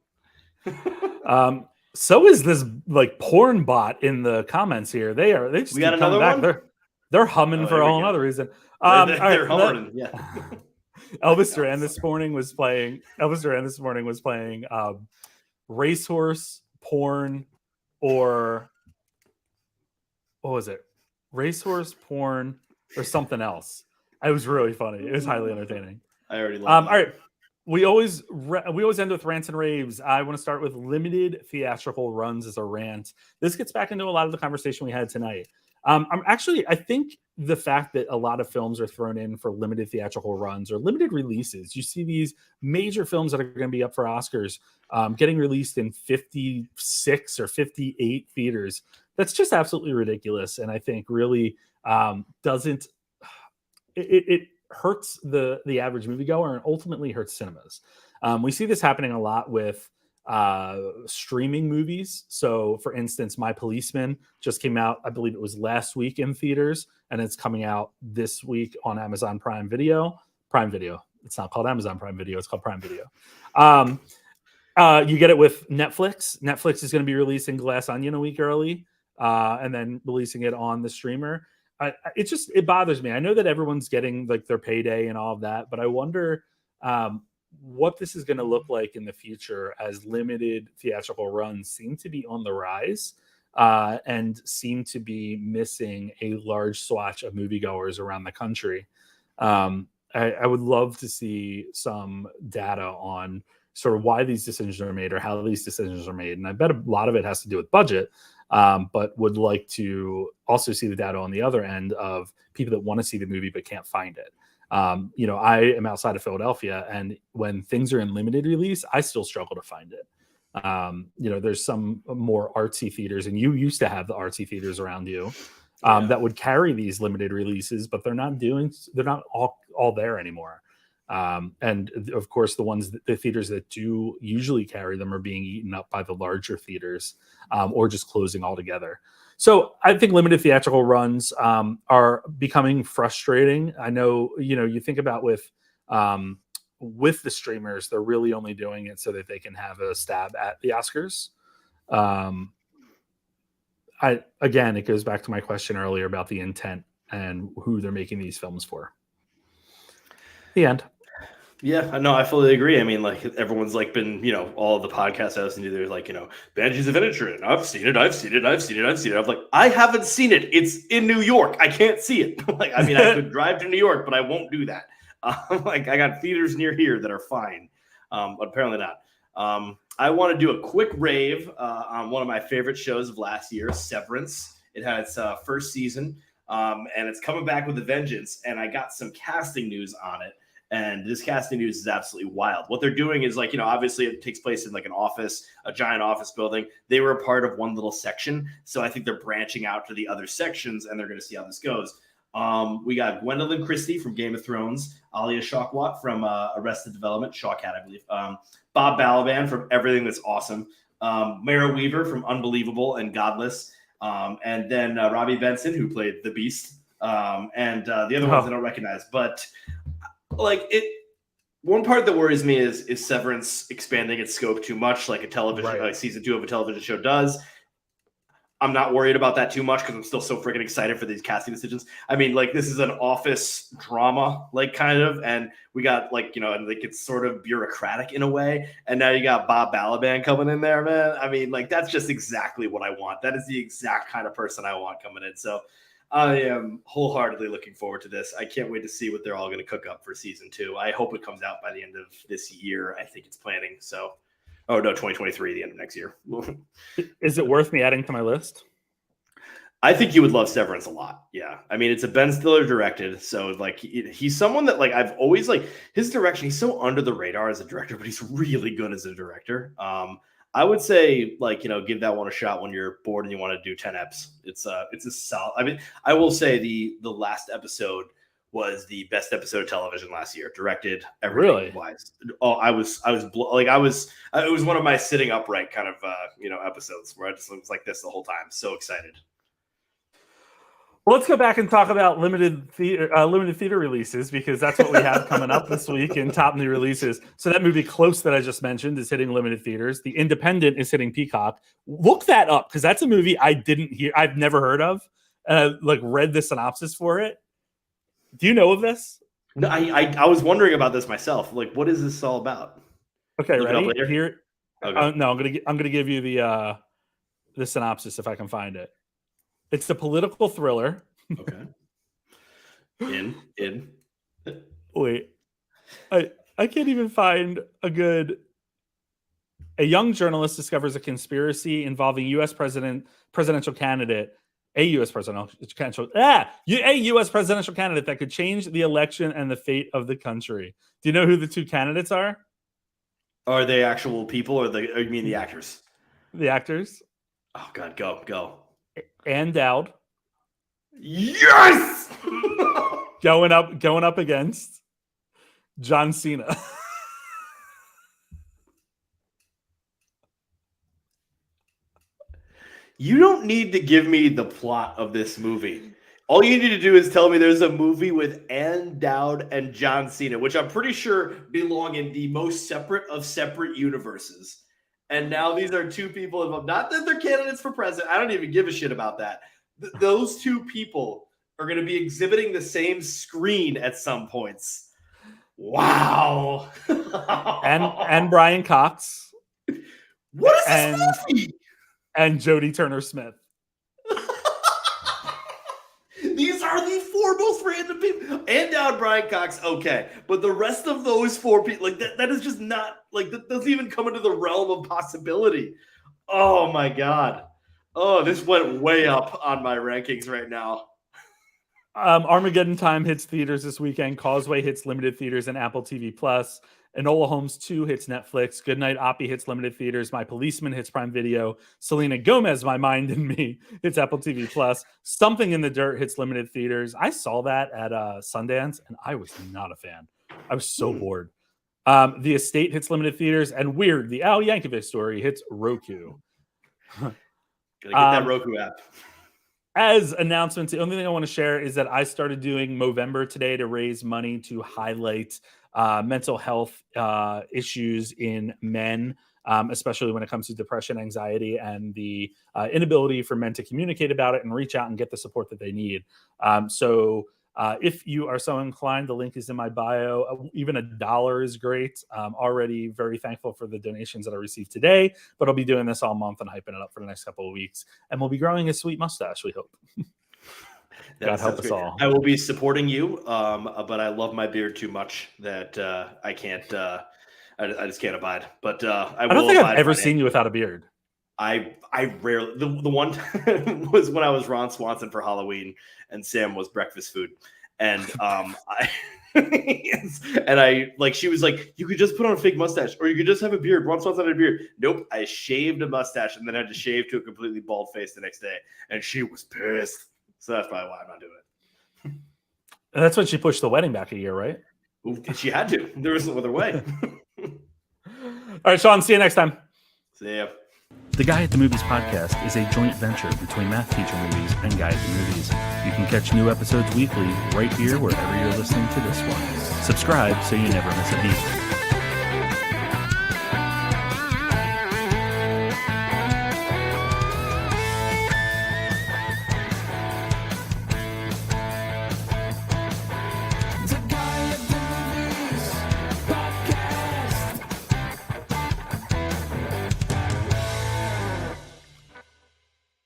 Speaker 1: So is this like porn bot in the comments here? They just
Speaker 2: we got another one.
Speaker 1: They're humming for a whole other reason.
Speaker 2: They're humming. Yeah.
Speaker 1: Elvis Duran this morning was playing. Racehorse porn, or what was it? Racehorse porn or something else. It was really funny. It was highly entertaining.
Speaker 2: I already love
Speaker 1: all right. We always end with rants and raves. I want to start with limited theatrical runs as a rant. This gets back into a lot of the conversation we had tonight. I think the fact that a lot of films are thrown in for limited theatrical runs or limited releases, you see these major films that are going to be up for Oscars getting released in 56 or 58 theaters. That's just absolutely ridiculous. And I think really doesn't, it hurts the average moviegoer and ultimately hurts cinemas. We see this happening a lot with streaming movies. So for instance, My Policeman just came out, I believe it was last week in theaters, and it's coming out this week on Amazon Prime Video. It's not called Amazon Prime Video, it's called Prime Video. You get it with Netflix. Netflix is going to be releasing Glass Onion a week early, and then releasing it on the streamer. It bothers me. I know that everyone's getting like their payday and all of that, but I wonder what this is going to look like in the future as limited theatrical runs seem to be on the rise and seem to be missing a large swatch of moviegoers around the country. I would love to see some data on sort of why these decisions are made or how these decisions are made. And I bet a lot of it has to do with budget, but would like to also see the data on the other end of people that want to see the movie but can't find it. I am outside of Philadelphia, and when things are in limited release, I still struggle to find it. There's some more artsy theaters, and you used to have the artsy theaters around you that would carry these limited releases, but they're not all there anymore. And of course, the theaters that do usually carry them are being eaten up by the larger theaters, or just closing altogether. So I think limited theatrical runs are becoming frustrating. I know, you think about with the streamers, they're really only doing it so that they can have a stab at the Oscars. It goes back to my question earlier about the intent and who they're making these films for. The end.
Speaker 2: Yeah, no, I fully agree. I mean, like everyone's like been, all of the podcasts I listen to, they're like, Banshees of Inisherin. I've seen it. I'm like, I haven't seen it. It's in New York. I can't see it. I could drive to New York, but I won't do that. I got theaters near here that are fine, but apparently not. I want to do a quick rave on one of my favorite shows of last year, Severance. It had its first season, and it's coming back with a vengeance. And I got some casting news on it. And this casting news is absolutely wild. What they're doing is like, obviously it takes place in like an office, a giant office building. They were a part of one little section. So I think they're branching out to the other sections, and they're going to see how this goes. We got Gwendolyn Christie from Game of Thrones, Alia Shawkat from Arrested Development, Shawkat, I believe. Bob Balaban from Everything That's Awesome. Mara Weaver from Unbelievable and Godless. And then Robbie Benson, who played the Beast. And the other ones I don't recognize. But one part that worries me is Severance expanding its scope too much, like a television, like season 2 of a television show does. I'm not worried about that too much because I'm still so freaking excited for these casting decisions. I mean, like, this is an office drama, like, kind of, and we got and like it's sort of bureaucratic in a way. And now you got Bob Balaban coming in there, man. I mean, like, that's just exactly what I want. That is the exact kind of person I want coming in. So I am wholeheartedly looking forward to this. I can't wait to see what they're all going to cook up for season 2. I hope it comes out by the end of this year. I think it's planning. So, 2023, the end of next year.
Speaker 1: Is it worth me adding to my list?
Speaker 2: I think you would love Severance a lot. Yeah. I mean, it's a Ben Stiller directed. So like he's someone that like I've always like his direction. He's so under the radar as a director, but he's really good as a director. I would say give that one a shot when you're bored and you want to do 10 eps. It's a solid. I mean, I will say the last episode was the best episode of television last year, directed, everything wise. Oh, it was one of my sitting upright kind of episodes where I just was like this the whole time. So excited.
Speaker 1: Well, let's go back and talk about limited theater releases, because that's what we have coming up this week in top new releases. So that movie Close that I just mentioned is hitting limited theaters. The Independent is hitting Peacock. Look that up, because that's a movie I've never heard of. Read the synopsis for it. Do you know of this?
Speaker 2: No, I was wondering about this myself. Like, what is this all about?
Speaker 1: Okay,
Speaker 2: Look
Speaker 1: ready?
Speaker 2: Here. Okay.
Speaker 1: No, I'm gonna give you the synopsis if I can find it. It's a political thriller.
Speaker 2: Okay. In.
Speaker 1: Wait, I can't even find a good. A young journalist discovers a conspiracy involving U.S. presidential candidate. A U.S. presidential candidate that could change the election and the fate of the country. Do you know who the two candidates are?
Speaker 2: Are they actual people, or you mean the actors?
Speaker 1: The actors.
Speaker 2: Oh God, go.
Speaker 1: Ann Dowd.
Speaker 2: Yes.
Speaker 1: going up against John Cena.
Speaker 2: You don't need to give me the plot of this movie. All you need to do is tell me there's a movie with Ann Dowd and John Cena, which I'm pretty sure belong in the most separate of separate universes. And now these are two people involved. Not that they're candidates for president. I don't even give a shit about that. Those two people are going to be exhibiting the same screen at some points. Wow.
Speaker 1: and Brian Cox.
Speaker 2: What is this movie?
Speaker 1: And Jodie Turner-Smith.
Speaker 2: These are the four most random people. And down Brian Cox, okay. But the rest of those four people, that is just not, that doesn't even come into the realm of possibility. Oh, my God. Oh, this went way up on my rankings right now.
Speaker 1: Armageddon Time hits theaters this weekend. Causeway hits limited theaters and Apple TV+. Enola Holmes 2 hits Netflix. Goodnight Oppie hits limited theaters. My Policeman hits Prime Video. Selena Gomez, My Mind and Me hits Apple TV+. Something in the Dirt hits limited theaters. I saw that at Sundance, and I was not a fan. I was so bored. The Estate hits limited theaters. And Weird, the Al Yankovic Story hits Roku.
Speaker 2: Gotta get that Roku app.
Speaker 1: As announcements, the only thing I want to share is that I started doing Movember today to raise money to highlight mental health issues in men, especially when it comes to depression, anxiety, and the inability for men to communicate about it and reach out and get the support that they need. So if you are so inclined, the link is in my bio. Even $1 is great. Already very thankful for the donations that I received today, but I'll be doing this all month and hyping it up for the next couple of weeks. And we'll be growing a sweet mustache, we hope. God help us all.
Speaker 2: I will be supporting you, but I love my beard too much that I can't. I just can't abide. But
Speaker 1: I don't think I've ever seen you without a beard.
Speaker 2: I rarely. The one time was when I was Ron Swanson for Halloween, and Sam was breakfast food, and and I like she was like, you could just put on a fake mustache, or you could just have a beard. Ron Swanson had a beard. Nope, I shaved a mustache and then had to shave to a completely bald face the next day, and she was pissed. So that's probably why I'm not doing it.
Speaker 1: And that's when she pushed the wedding back a year, right?
Speaker 2: She had to. There was no other way.
Speaker 1: All right, Sean. See you next time.
Speaker 2: See ya.
Speaker 1: The Guy at the Movies podcast is a joint venture between Math Teacher Movies and Guy at the Movies. You can catch new episodes weekly right here wherever you're listening to this one. Subscribe so you never miss a beat.